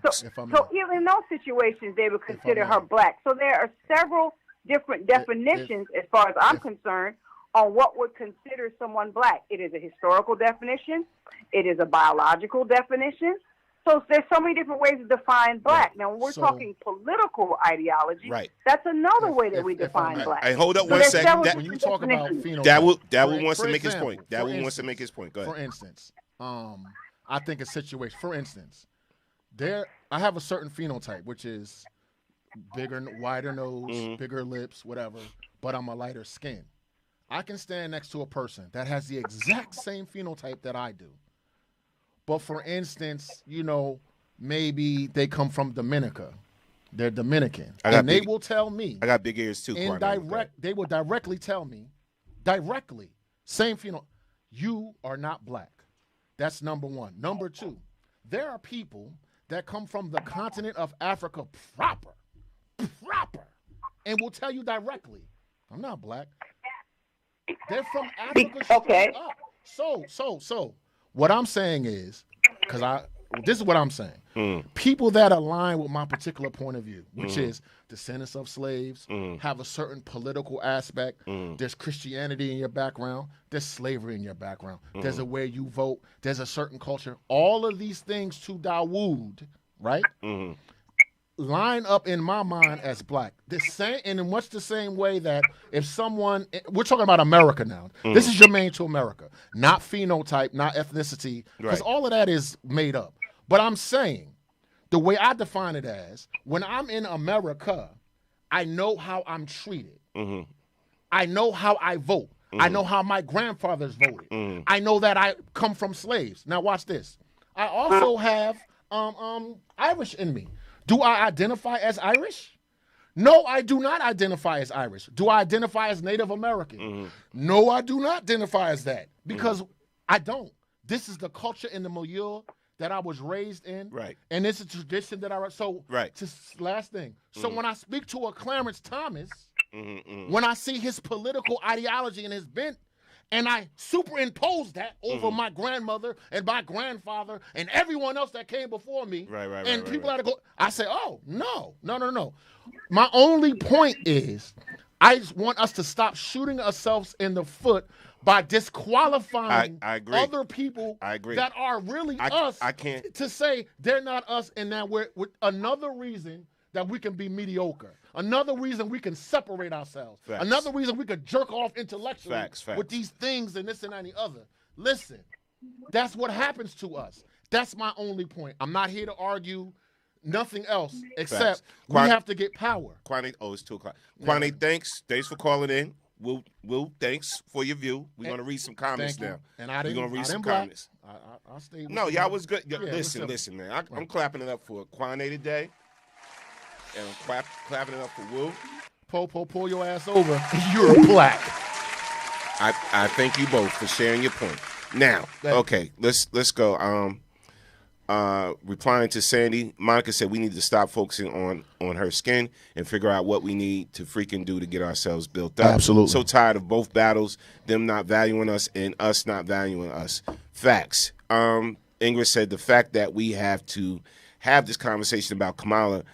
even in those situations, they would consider her black. So there are several different definitions, as far as I'm concerned, on what would consider someone black. It is a historical definition. It is a biological definition. So there's so many different ways to define black. Now, when we're talking political ideology, that's another way that we define black. Hey, hold up one second. When you talk about phenotype, Dawood wants to make his point. Dawood wants to make his point. Go ahead. For instance, I think a situation. For instance, I have a certain phenotype, which is bigger, wider nose, bigger lips, whatever. But I'm a lighter skin. I can stand next to a person that has the exact same phenotype that I do. But for instance, maybe they come from Dominica. They're Dominican. They will tell me. I got big ears too. They will directly tell me, same phenotype, you are not black. That's number one. Number two, there are people that come from the continent of Africa proper, and will tell you directly, I'm not black. They're from Africa straight up. So, what I'm saying is, this is what I'm saying. People that align with my particular point of view, which is descendants of slaves, have a certain political aspect. There's Christianity in your background. There's slavery in your background. There's a way you vote. There's a certain culture. All of these things to Dawood, right? Line up in my mind as black. In much the same way that if someone, we're talking about America now. This is germane to America, not phenotype, not ethnicity, because all of that is made up. But I'm saying, the way I define it as, when I'm in America, I know how I'm treated. I know how I vote. I know how my grandfathers voted. I know that I come from slaves. Now watch this. I also have Irish in me. Do I identify as Irish? No, I do not identify as Irish. Do I identify as Native American? No, I do not identify as that because I don't. This is the culture and the milieu that I was raised in. Right. And it's a tradition that last thing. So when I speak to a Clarence Thomas, when I see his political ideology and his bent, and I superimpose that over my grandmother and my grandfather and everyone else that came before me. And people that go, I say, oh, no. My only point is I just want us to stop shooting ourselves in the foot by disqualifying other people that are really us to say they're not us and that we're another reason that we can be mediocre. Another reason we can separate ourselves. Facts. Another reason we could jerk off intellectually with these things and this and that and the other. Listen, That's what happens to us. That's my only point. I'm not here to argue nothing else except we have to get power. Kwame, it's 2:00. Kwame, thanks for calling in. Will, thanks for your view. We're gonna read some comments now. And we're gonna read some comments. I'll stay. No, y'all was good. Listen, man. I'm clapping it up for Kwame today, and I'm clapping it up for Will. Pull your ass over. You're black. I thank you both for sharing your point. Now, okay, let's go. Replying to Sandy, Monica said we need to stop focusing on her skin and figure out what we need to freaking do to get ourselves built up. Absolutely. So tired of both battles, them not valuing us and us not valuing us. Facts. Ingrid said the fact that we have to have this conversation about Kamala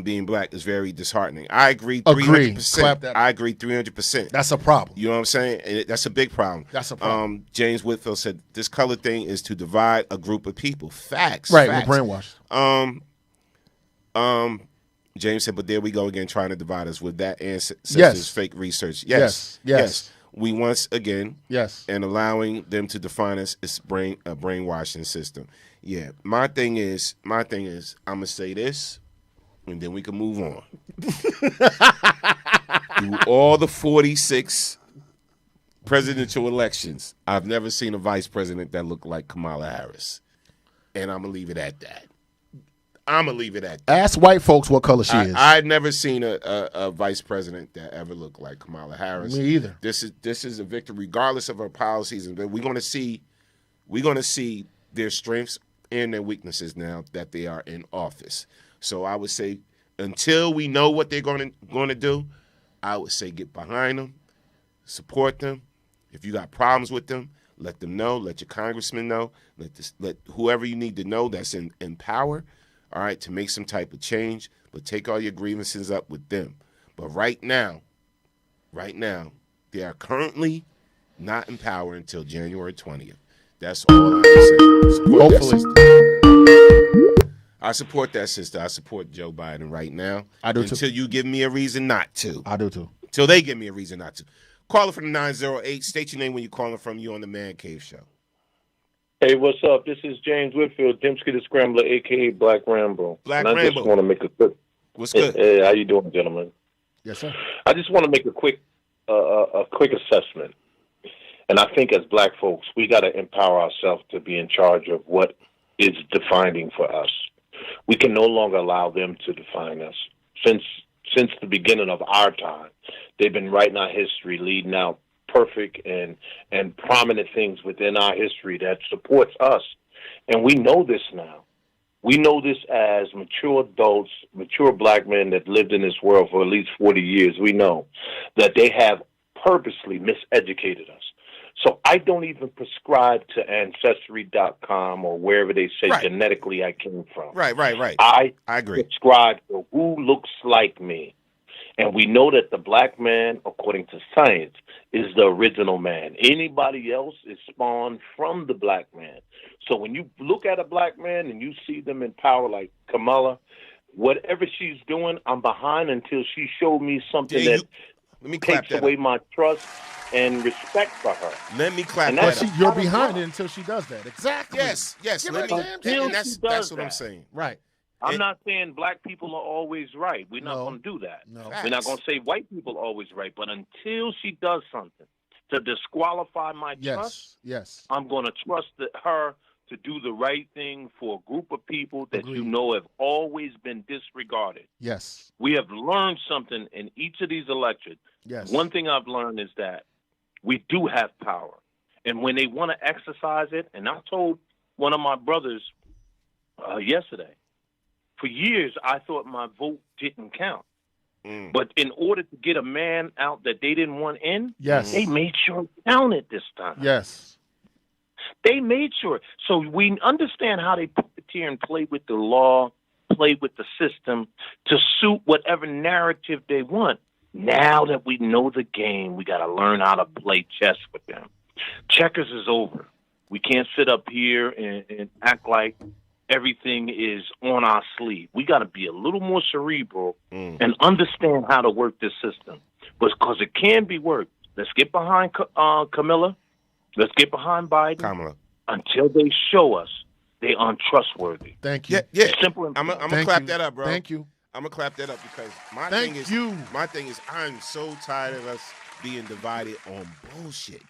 being black is very disheartening. I agree 300%. I agree 300%. That's a problem. You know what I'm saying? That's a big problem. That's a problem. James Whitfield said this color thing is to divide a group of people. Facts. Right, facts. we're brainwashed. James said, but there we go again trying to divide us with that ancestors fake research. Yes. We once again, and allowing them to define us is a brainwashing system. Yeah. My thing is, I'm gonna say this, and then we can move on. Through all the 46 presidential elections, I've never seen a vice president that looked like Kamala Harris, and I'm gonna leave it at that. Ask white folks what color she is. I've never seen a vice president that ever looked like Kamala Harris. Me either. This is a victory, regardless of her policies, and we're gonna see their strengths and their weaknesses now that they are in office. So I would say until we know what they're going to do, I would say get behind them, support them. If you got problems with them, let them know. Let your congressman know. Let whoever you need to know that's in power, all right, to make some type of change. But take all your grievances up with them. But right now, they are currently not in power until January 20th. That's all I can say. I support that sister. I support Joe Biden right now. I do too. Until you give me a reason not to. I do too. Until they give me a reason not to. Caller from the 908. State your name when you're calling from. You on the Man Cave Show. Hey, what's up? This is James Whitfield, Dembski the Scrambler, a.k.a. Black Rambo. Black and I Rambo. just want to make a quick... What's good? Hey, how you doing, gentlemen? Yes, sir. I just want to make a quick assessment. And I think as black folks, we got to empower ourselves to be in charge of what is defining for us. We can no longer allow them to define us. Since the beginning of our time, they've been writing our history, leading out perfect and prominent things within our history that supports us. And we know this now. We know this as mature adults, mature black men that lived in this world for at least 40 years. We know that they have purposely miseducated us. So I don't even prescribe to Ancestry.com or wherever they say genetically I came from. Right. I agree. Prescribe to who looks like me. And we know that the black man, according to science, is the original man. Anybody else is spawned from the black man. So when you look at a black man and you see them in power like Kamala, whatever she's doing, I'm behind until she showed me something that takes away my trust and respect for her. Let me clap that up. You're behind it until she does that. Exactly. Yes. That's what I'm saying. Right. I'm not saying black people are always right. We're not going to do that. No. We're not going to say white people are always right. But until she does something to disqualify my trust, I'm going to trust her to do the right thing for a group of people that you know have always been disregarded. Yes. We have learned something in each of these elections. Yes. One thing I've learned is that we do have power. And when they want to exercise it, and I told one of my brothers yesterday, for years I thought my vote didn't count. But in order to get a man out that they didn't want in, they made sure it counted this time. Yes. They made sure. So we understand how they puppeteer and play with the law, play with the system to suit whatever narrative they want. Now that we know the game, we got to learn how to play chess with them. Checkers is over. We can't sit up here and act like everything is on our sleeve. We got to be a little more cerebral and understand how to work this system. Because it can be worked. Let's get behind Camilla. Let's get behind Biden. Kamala. until they show us they untrustworthy. Thank you. Yeah. Simple and I'm gonna clap that up, bro. Thank you. I'm gonna clap that up because my Thank thing is you. my thing is I'm so tired of us being divided on bullshit.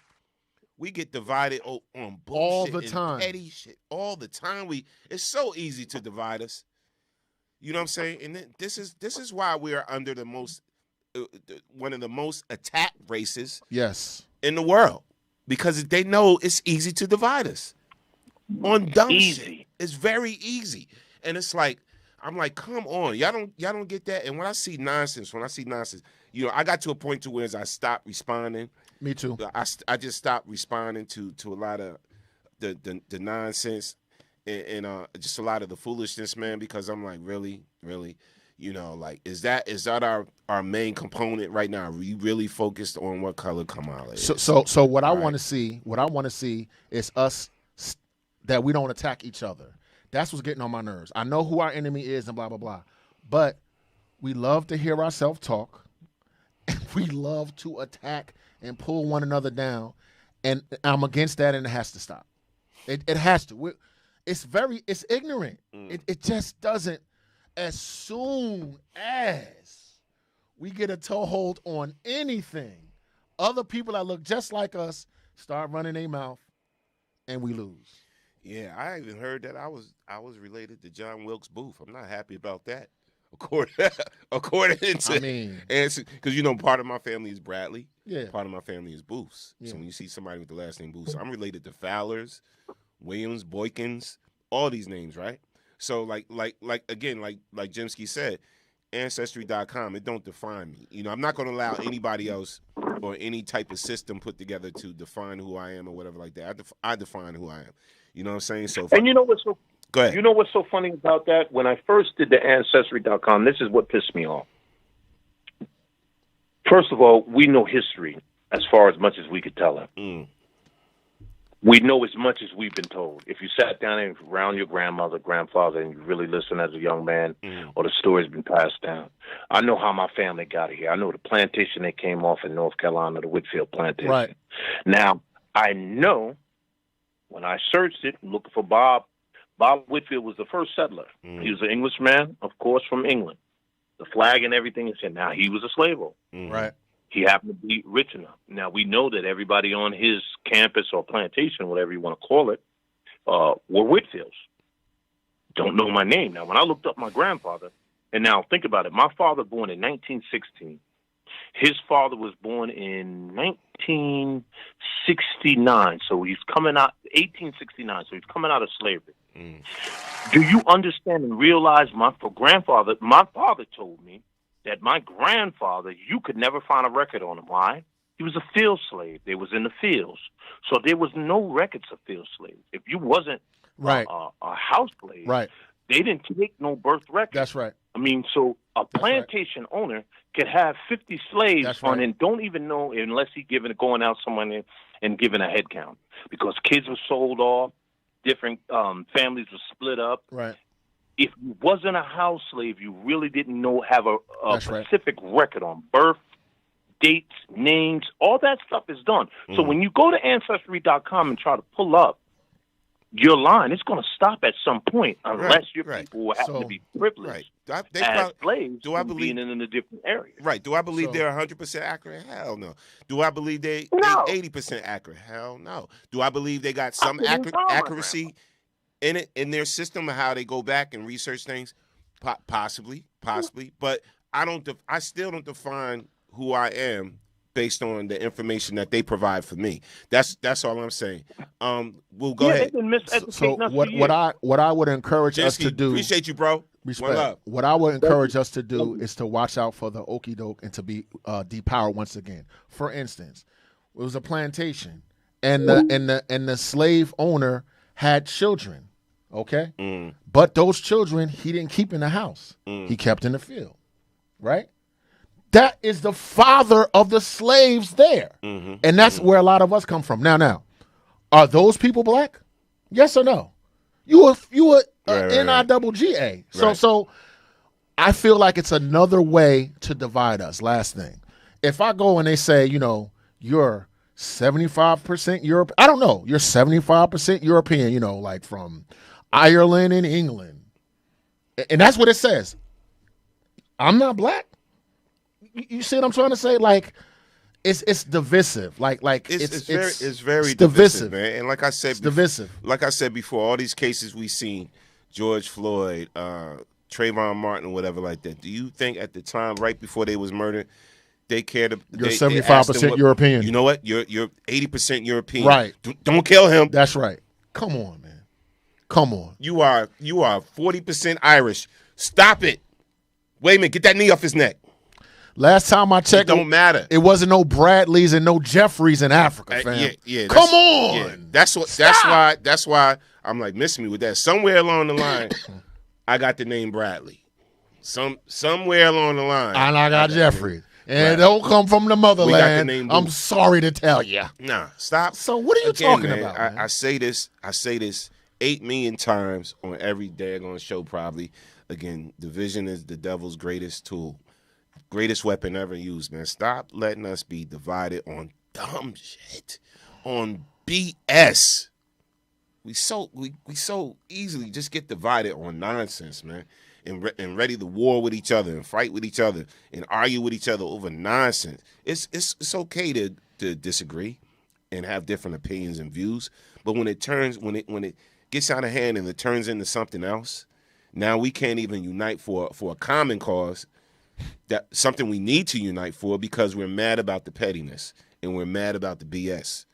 We get divided on bullshit all the and time. petty shit all the time. It's so easy to divide us. You know what I'm saying? And this is why we are under the most one of the most attacked races in the world, because they know it's easy to divide us on dumb shit. It's very easy, and it's like I'm like, come on, y'all don't get that. And when I see nonsense, you know, I got to a point to where I stopped responding. Me too. I just stopped responding to a lot of the nonsense and just a lot of the foolishness, man, because I'm like, really, you know, like, is that our main component right now? Are we really focused on what color Kamala is? So what I want to see is us that we don't attack each other. That's what's getting on my nerves. I know who our enemy is and blah blah blah, but we love to hear ourselves talk, and we love to attack and pull one another down, and I'm against that, and it has to stop. It has to. It's ignorant. It just doesn't. As soon as we get a toehold on anything, other people that look just like us start running their mouth, and we lose. Yeah, I even heard that I was related to John Wilkes Booth. I'm not happy about that. According to, because you know, part of my family is Bradley. Yeah. Part of my family is Booths. Yeah. So when you see somebody with the last name Booths, I'm related to Fowlers, Williams, Boykins, all these names, right? So like Jimsky said, Ancestry.com, it don't define me. You know, I'm not going to allow anybody else or any type of system put together to define who I am or whatever like that. I define who I am. You know what I'm saying? So, and you know what's so go ahead. You know what's so funny about that? When I first did the Ancestry.com, this is what pissed me off. First of all, we know history as far as much as we could tell it. We know as much as we've been told. If you sat down and around your grandmother, grandfather, and you really listen as a young man, or the story's been passed down. I know how my family got here. I know the plantation they came off in North Carolina, the Whitfield plantation. Right. Now, I know when I searched it, looking for Bob Whitfield was the first settler. He was an Englishman, of course, from England. The flag and everything is here. Now, he was a slave owner. Right. He happened to be rich enough. Now, we know that everybody on his campus or plantation, whatever you want to call it, were Whitfields. Don't know my name. Now, when I looked up my grandfather, and now think about it, my father born in 1916. His father was born in 1969, so he's coming out, 1869, so he's coming out of slavery. Do you understand and realize my father told me that my grandfather, you could never find a record on him. Why? He was a field slave. They was in the fields. So there was no records of field slaves. If you wasn't a house slave, they didn't take no birth record. That's right. I mean, so a plantation owner could have 50 slaves on and don't even know unless he going out somewhere and giving a head count. Because kids were sold off, different families were split up. Right. If you wasn't a house slave, you really didn't have a specific record on birth, dates, names, all that stuff is done. So when you go to Ancestry.com and try to pull up your line, it's going to stop at some point unless your people will happen to be privileged as slaves being in a different area. Right. Do I believe they're 100% accurate? Hell no. Do I believe they 80% accurate? Hell no. Do I believe they got some accuracy in it, in their system of how they go back and research things? Possibly. But I still don't define who I am based on the information that they provide for me. That's all I'm saying. We'll go ahead. So what I would encourage us to do. Appreciate you, bro. Respect. What I would encourage us to do is to watch out for the okie doke and to be depowered once again. For instance, it was a plantation, and the slave owner had children. Okay, but those children he didn't keep in the house. He kept in the field. Right. That is the father of the slaves there. And that's where a lot of us come from. Now, are those people black? Yes or no? You were NIGGA. So I feel like it's another way to divide us. Last thing. If I go and they say, you're 75% Europe. I don't know. You're 75% European, you know, like from Ireland and England. And that's what it says. I'm not black. You see what I'm trying to say? Like, it's divisive. Like it's very divisive, man. And like I said, divisive. Like I said before, all these cases we seen, George Floyd, Trayvon Martin, whatever like that. Do you think at the time, right before they was murdered, they cared? You're 75% European. You know what? You're 80% European. Right. Don't kill him. That's right. Come on, man. Come on. You are 40% Irish. Stop it. Wait a minute. Get that knee off his neck. Last time I checked, it don't matter. It wasn't no Bradleys and no Jeffreys in Africa, fam. Yeah. Come on. Yeah. That's why I'm like, miss me with that. Somewhere along the line, I got the name Bradley. Somewhere along the line, and I got Jeffrey. And it don't come from the motherland. I'm sorry to tell you. Nah, stop. So what are you talking about? Man? I say this 8 million times on every daggone show probably. Again, division is the devil's greatest tool. Greatest weapon ever used, man. Stop letting us be divided on dumb shit. On BS. We so easily just get divided on nonsense, man. And ready to war with each other and fight with each other and argue with each other over nonsense. It's okay to disagree and have different opinions and views, but when it gets out of hand and it turns into something else, now we can't even unite for a common cause, that something we need to unite for, because we're mad about the pettiness and we're mad about the BS.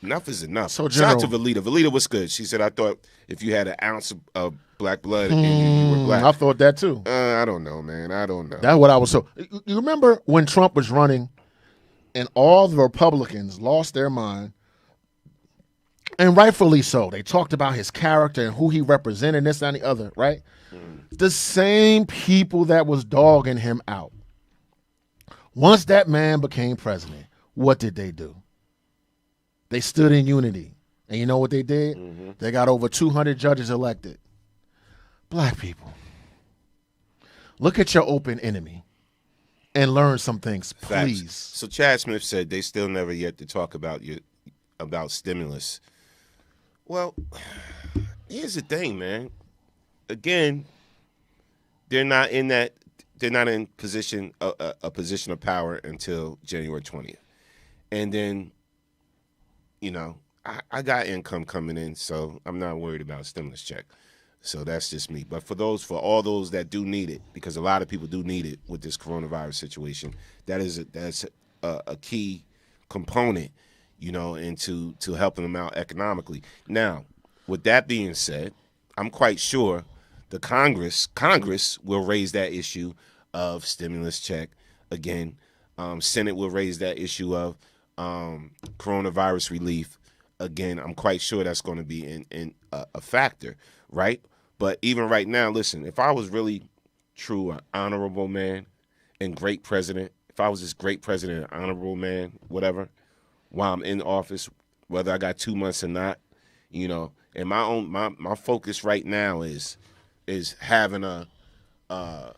Enough is enough. So shout out to Valita. Valita was good. She said, I thought if you had an ounce of black blood in you, you were black. I thought that too. I don't know, man. I don't know. That's what I was so. You remember when Trump was running and all the Republicans lost their mind, and rightfully so. They talked about his character and who he represented, this and the other, right? The same people that was dogging him out. Once that man became president, what did they do? They stood in unity. And you know what they did? Mm-hmm. They got over 200 judges elected. Black people, look at your open enemy and learn some things, please. Facts. So Chad Smith said they still never yet to talk about stimulus. Well, here's the thing, man. Again, they're not in position a position of power until January 20th. And then, you know, I got income coming in, so I'm not worried about a stimulus check. So that's just me. But for all those that do need it, because a lot of people do need it with this coronavirus situation, that's a key component, you know, into helping them out economically. Now, with that being said, I'm quite sure the Congress will raise that issue of stimulus check again. Senate will raise that issue of coronavirus relief again. I'm quite sure that's going to be in a factor, right? But even right now, listen, if I was really true, an honorable man and great president, if I was this great president, an honorable man, whatever, while I'm in office, whether I got 2 months or not, you know, and my focus right now is having our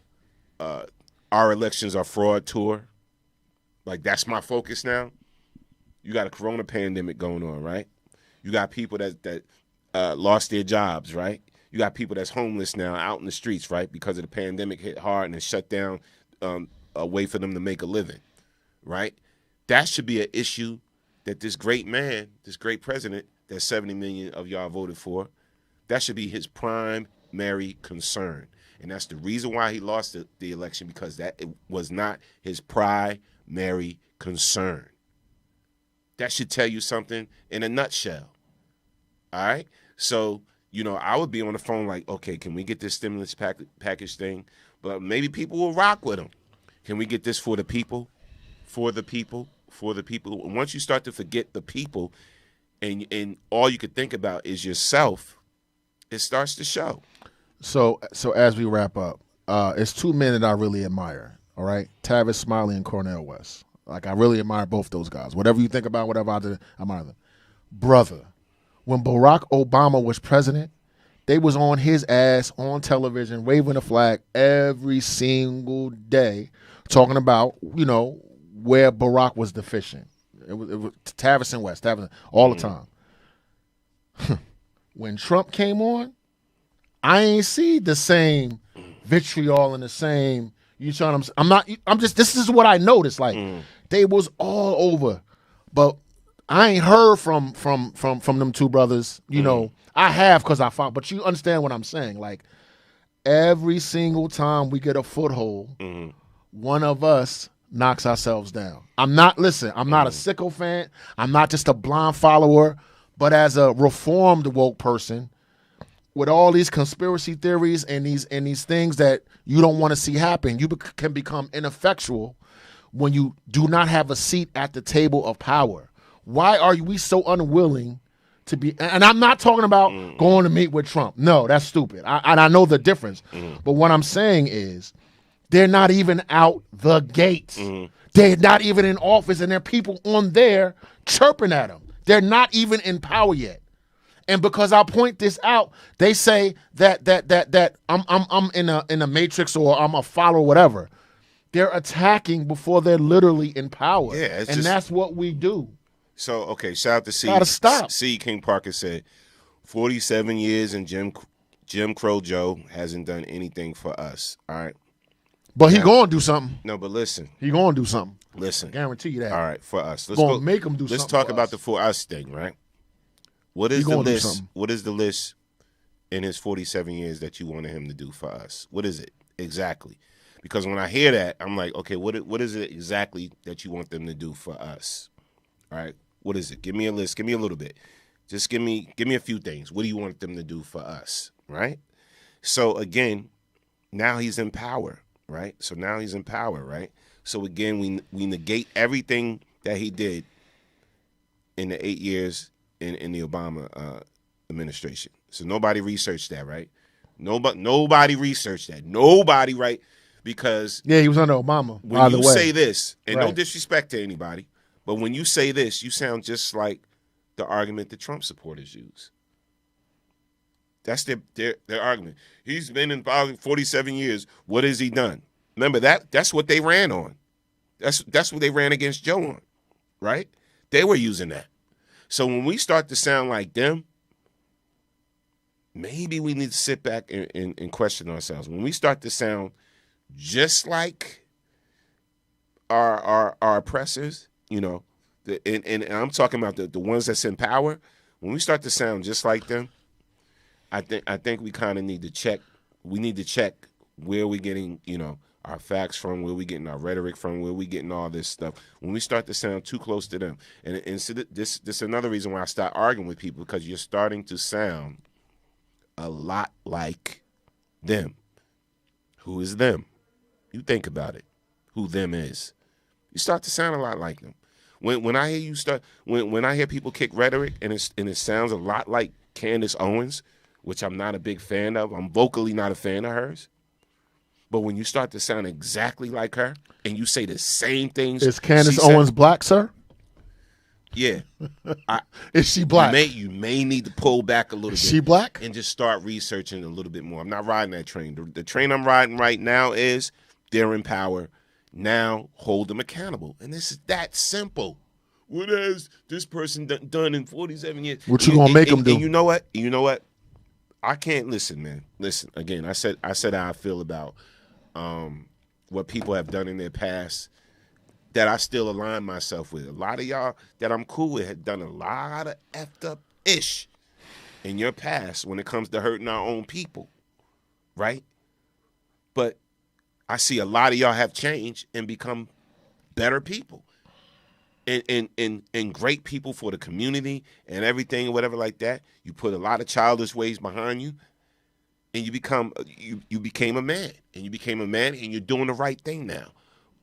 elections are fraud tour. Like, that's my focus now. You got a corona pandemic going on, right? You got people that lost their jobs, right? You got people that's homeless now out in the streets, right? Because of the pandemic hit hard and it shut down a way for them to make a living, right? That should be an issue that this great man, this great president that 70 million of y'all voted for, that should be his primary concern. And that's the reason why he lost the election, because it was not his primary concern. That should tell you something in a nutshell. All right? So, you know, I would be on the phone like, okay, can we get this stimulus package thing? But maybe people will rock with them. Can we get this for the people? For the people? For the people? And once you start to forget the people and all you could think about is yourself, it starts to show. So as we wrap up, it's two men that I really admire, all right? Tavis Smiley and Cornel West. Like, I really admire both those guys. Whatever you think about, whatever I do, I admire them. Brother, when Barack Obama was president, they was on his ass on television, waving a flag every single day, talking about, you know, where Barack was deficient. It was Tavis and West, Tavis, all the time. When Trump came on, I ain't see the same vitriol and the same. You know what I'm just. This is what I noticed. Like they was all over, but I ain't heard from them two brothers. You know, I have because I found. But you understand what I'm saying? Like every single time we get a foothold, one of us knocks ourselves down. I'm not a sycophant. I'm not just a blind follower. But as a reformed woke person, with all these conspiracy theories and these things that you don't want to see happen, you can become ineffectual when you do not have a seat at the table of power. Why are we so unwilling to be? And I'm not talking about going to meet with Trump. No, that's stupid. I know the difference. But what I'm saying is they're not even out the gates. They're not even in office, and there are people on there chirping at them. They're not even in power yet. And because I point this out, they say that I'm in a matrix or I'm a follower, whatever. They're attacking before they're literally in power. Yeah, and that's what we do. So okay, shout out to C. Gotta stop. C. King Parker said, 47 years and Jim Crow Joe hasn't done anything for us. All right. But he gonna do something. No, but listen. He gonna do something. Listen. I guarantee you that. All right, for us. Let's go make him do something. Let's talk about the for us thing, right? What is the list? What is the list in his 47 years that you wanted him to do for us? What is it exactly? Because when I hear that, I'm like, okay, what is it exactly that you want them to do for us? All right, what is it? Give me a list. Give me a little bit. Just give me a few things. What do you want them to do for us? Right. So again, now he's in power. Right. So now he's in power. Right. So again, we negate everything that he did in the 8 years in the Obama administration. So nobody researched that, right? Nobody researched that. Nobody, right? Because he was under Obama. When you say this, and no disrespect to anybody, but when you say this, you sound just like the argument that Trump supporters use. That's their argument. He's been in power 47 years. What has he done? Remember that's what they ran on. That's what they ran against Joe on, right? They were using that. So when we start to sound like them, maybe we need to sit back and question ourselves. When we start to sound just like our oppressors, you know, and I'm talking about the ones that's in power. When we start to sound just like them, I think we kind of need to check. We need to check where we're getting, you know, our facts from, where we getting our rhetoric from, where we getting all this stuff. When we start to sound too close to them, and so this is another reason why I start arguing with people, because you're starting to sound a lot like them. Who is them? You think about it. Who them is? You start to sound a lot like them. When I hear when I hear people kick rhetoric and it sounds a lot like Candace Owens, which I'm not a big fan of. I'm vocally not a fan of hers. But when you start to sound exactly like her and you say the same things. Is Candace Owens black, sir? Yeah. Is she black? You may need to pull back a little bit. Is she black? And just start researching a little bit more. I'm not riding that train. The train I'm riding right now is they're in power. Now hold them accountable. And this is that simple. What has this person done in 47 years? What you going to make them do? And you know what? You know what? I can't listen, man. Listen, again, I said how I feel about what people have done in their past that I still align myself with. A lot of y'all that I'm cool with have done a lot of effed up ish in your past when it comes to hurting our own people, right? But I see a lot of y'all have changed and become better people and great people for the community and everything, whatever like that. You put a lot of childish ways behind you, and you became a man, and you became a man, and you're doing the right thing now.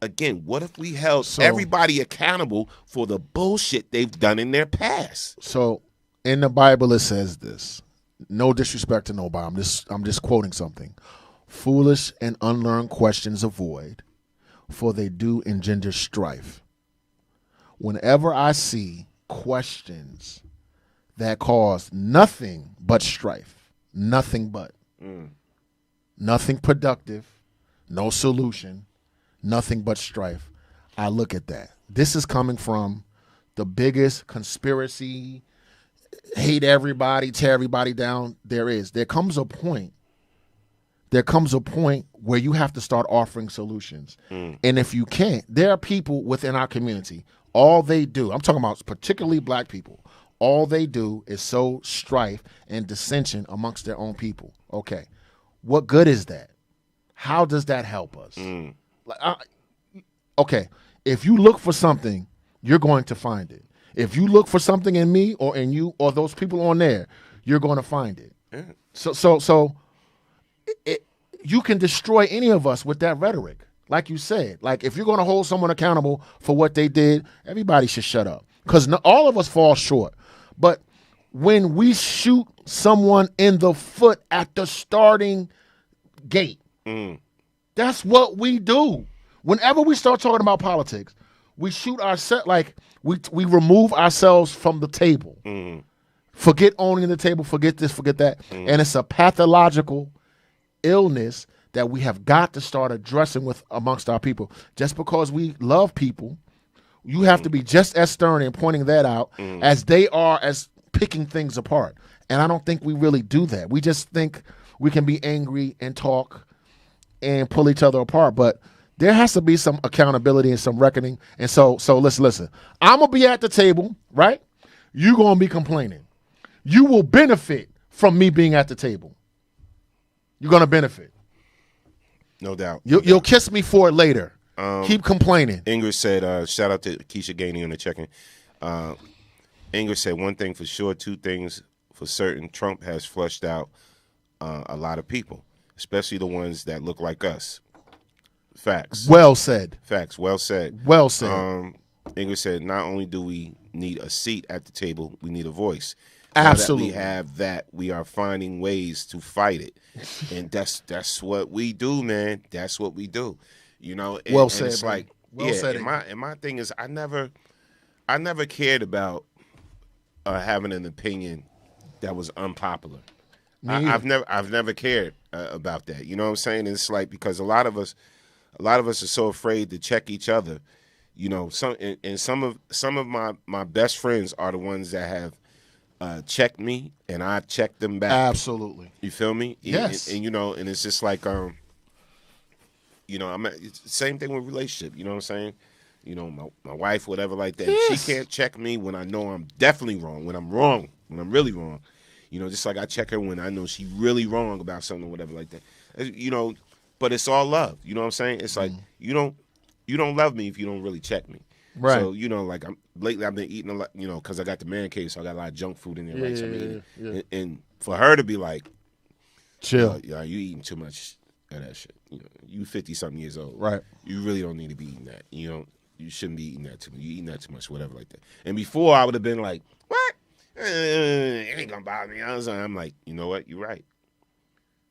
Again, what if we held everybody accountable for the bullshit they've done in their past? So in the Bible it says this. No disrespect to nobody. I'm just quoting something. Foolish and unlearned questions avoid, for they do engender strife. Whenever I see questions that cause nothing but strife, nothing but, nothing productive, no solution, nothing but strife, I look at that. This is coming from the biggest conspiracy, hate everybody, tear everybody down there is. There comes a point where you have to start offering solutions. And if you can't, there are people within our community, all they do, I'm talking about particularly black people, all they do is sow strife and dissension amongst their own people. Okay, what good is that? How does that help us? Okay, if you look for something, you're going to find it. If you look for something in me or in you or those people on there, you're going to find it. Yeah. So you can destroy any of us with that rhetoric. Like you said, like if you're going to hold someone accountable for what they did, everybody should shut up because all of us fall short. But when we shoot someone in the foot at the starting gate, that's what we do. Whenever we start talking about politics, we shoot ourselves, like we remove ourselves from the table. Forget owning the table, forget this, forget that. And it's a pathological illness that we have got to start addressing with amongst our people. Just because we love people, you have to be just as stern in pointing that out as they are as picking things apart. And I don't think we really do that. We just think we can be angry and talk and pull each other apart. But there has to be some accountability and some reckoning. And so listen. I'm going to be at the table, right? You're going to be complaining. You will benefit from me being at the table. You're going to benefit. No doubt. You'll kiss me for it later. Keep complaining. Ingrid said, shout out to Keisha Gainey on the check-in. Ingrid said, one thing for sure, two things for certain. Trump has flushed out a lot of people, especially the ones that look like us. Facts. Well said. Facts. Well said. Well said. Ingrid said, not only do we need a seat at the table, we need a voice. Absolutely. Now that we have that, we are finding ways to fight it. And that's what we do, man. That's what we do. You know, and, well said. And it's like, well said. And my thing is, I never cared about having an opinion that was unpopular. I've never cared about that. You know what I'm saying? It's like because a lot of us are so afraid to check each other. You know, some of my best friends are the ones that have checked me and I checked them back. Absolutely. You feel me? Yes. And you know, and it's just like you know, it's the same thing with relationship. You know what I'm saying? You know, my wife, whatever like that. Yes. She can't check me when I know I'm definitely wrong. When I'm wrong, when I'm really wrong. You know, just like I check her when I know she's really wrong about something or whatever like that. You know, but it's all love. You know what I'm saying? It's like you don't love me if you don't really check me. Right. So, you know, like lately I've been eating a lot, you know, because I got the man cave, so I got a lot of junk food in there, right? So I'm eating. And for her to be like, chill. You eating too much of that shit. You know, you 50-something years old. Right. You really don't need to be eating that. You shouldn't be eating that too much. You eating that too much, whatever like that. And before I would have been like, what? It ain't gonna bother me. I'm like, you know what? You're right.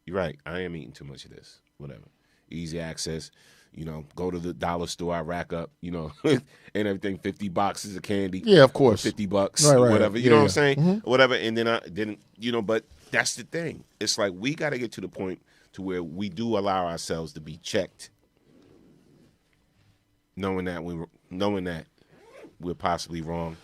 You're right. I am eating too much of this. Whatever. Easy access. You know, go to the dollar store, I rack up, you know, and everything, 50 boxes of candy. Yeah, of course. $50, right. whatever. You know what I'm saying? Mm-hmm. Whatever. And then I didn't, you know, but that's the thing. It's like we got to get to the point to where we do allow ourselves to be checked, knowing that we're possibly wrong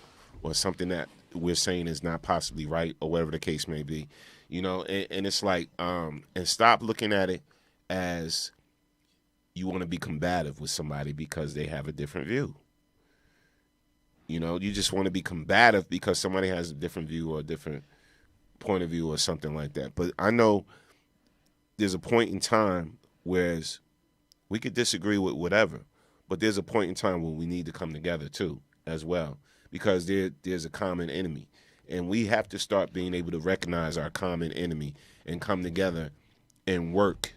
or something that we're saying is not possibly right or whatever the case may be. You know, and it's like, and stop looking at it as you want to be combative with somebody because they have a different view. You know, you just want to be combative because somebody has a different view or a different point of view or something like that. But I know there's a point in time where we could disagree with whatever, but there's a point in time where we need to come together too as well because there's a common enemy. And we have to start being able to recognize our common enemy and come together and work,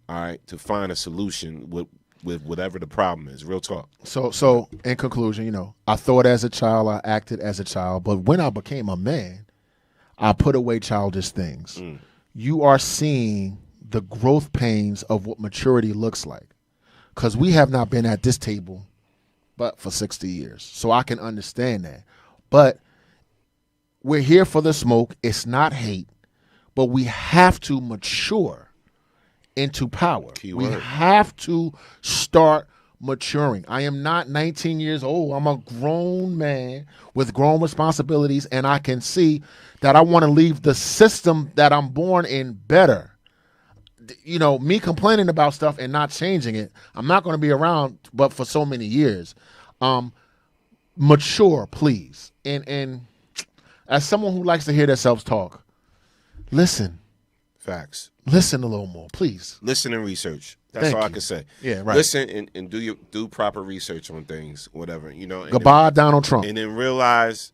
all right, to find a solution with whatever the problem is. Real talk. So in conclusion, you know, I thought as a child, I acted as a child, but when I became a man, I put away childish things. You are seeing the growth pains of what maturity looks like because we have not been at this table but for 60 years. So I can understand that. But we're here for the smoke. It's not hate, but we have to mature into power. We have to start maturing. I am not 19 years old. I'm a grown man with grown responsibilities, and I can see that I want to leave the system that I'm born in better. You know, me complaining about stuff and not changing it, I'm not going to be around but for so many years. Mature, please. And as someone who likes to hear themselves talk, listen. Facts. Listen a little more, please. Listen and research. That's all I can say. Yeah, right. Listen and do proper research on things, whatever, you know. Goodbye, Donald Trump. And then realize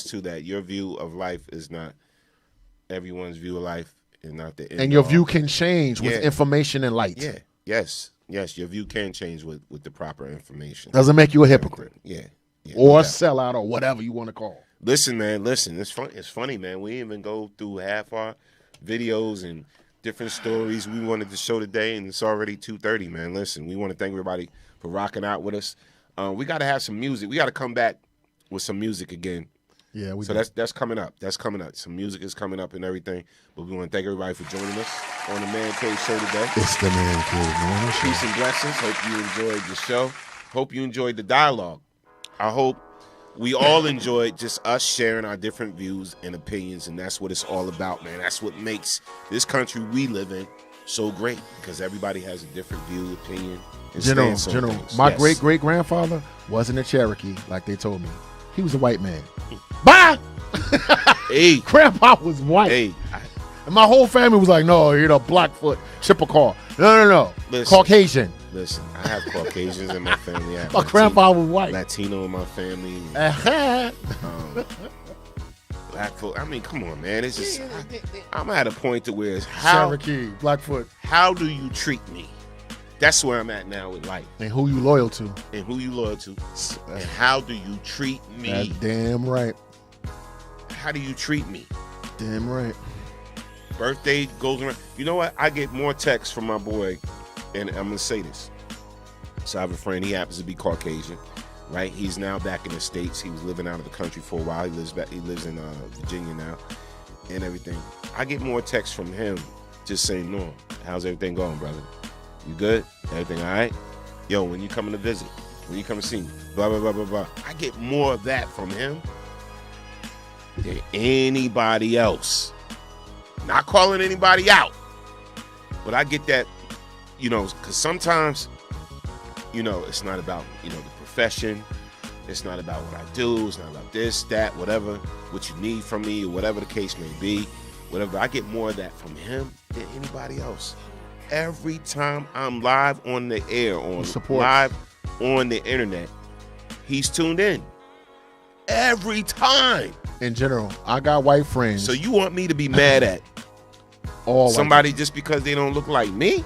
too that your view of life is not everyone's view of life, and not the end. And your view can change with information and light. Yeah. Yes. Your view can change with the proper information. Doesn't make you a hypocrite. Yeah. Or a sellout or whatever you want to call. Listen, man. Listen, it's fun. It's funny, man. We even go through half our videos and different stories we wanted to show today, and it's already 2:30, man. Listen, we want to thank everybody for rocking out with us. We got to have some music. We got to come back with some music again. Yeah, that's coming up. That's coming up. Some music is coming up and everything. But we want to thank everybody for joining us on the Man Cave Show today. It's the Man Cave Morning Show. Peace and blessings. Hope you enjoyed the show. Hope you enjoyed the dialogue. I hope we all enjoyed just us sharing our different views and opinions, and that's what it's all about, man. That's what makes this country we live in so great, because everybody has a different view, opinion, and General, my great-great-grandfather wasn't a Cherokee like they told me. He was a white man. Bye! Hey. Grandpa was white. Hey. And my whole family was like, no, you're the Blackfoot, Chippewa. No. Listen, Caucasian. Listen, I have Caucasians in my family. I have my grandpa was white. Latino in my family. Blackfoot. I mean, come on, man. It's just I'm at a point to where it's Cherokee, Blackfoot. How do you treat me? That's where I'm at now with life. And who you loyal to. And how do you treat me? That's damn right. How do you treat me? Damn right. Birthday goes around. You know what? I get more texts from my boy, and I'm going to say this. So I have a friend. He happens to be Caucasian, right? He's now back in the States. He was living out of the country for a while. He lives in Virginia now and everything. I get more texts from him just saying, no, how's everything going, brother? You good? Everything all right? Yo, when you coming to visit? When you come to see me? Blah, blah, blah, blah, blah. I get more of that from him than anybody else. Not calling anybody out, but I get that, you know, because sometimes, you know, it's not about, you know, the profession. It's not about what I do. It's not about this, that, whatever, what you need from me, or whatever the case may be, whatever. I get more of that from him than anybody else. Every time I'm live on the air, live on the internet, he's tuned in. Every time. In general, I got white friends. So you want me to be mad at somebody just because they don't look like me?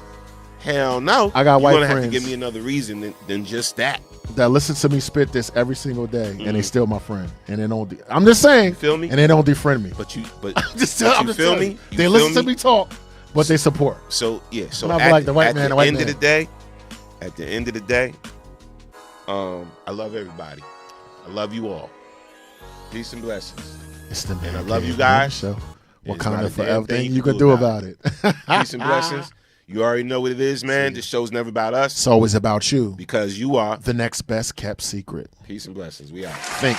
Hell no. I got white friends. You're gonna have to give me another reason than just that. That listen to me spit this every single day, and they still my friend, and they don't. I'm just saying. You feel me? And they don't defriend me. But you feel me? They listen to me talk. But they support. So yeah. So at like the white man, the end of the day, I love everybody. I love you all. Peace and blessings. It's the Man and I love you guys. So what kind of everything you can do about it? Peace and blessings. You already know what it is, man. This show's never about us. It's always about you. Because you are the next best kept secret. Peace and blessings. We out. Think.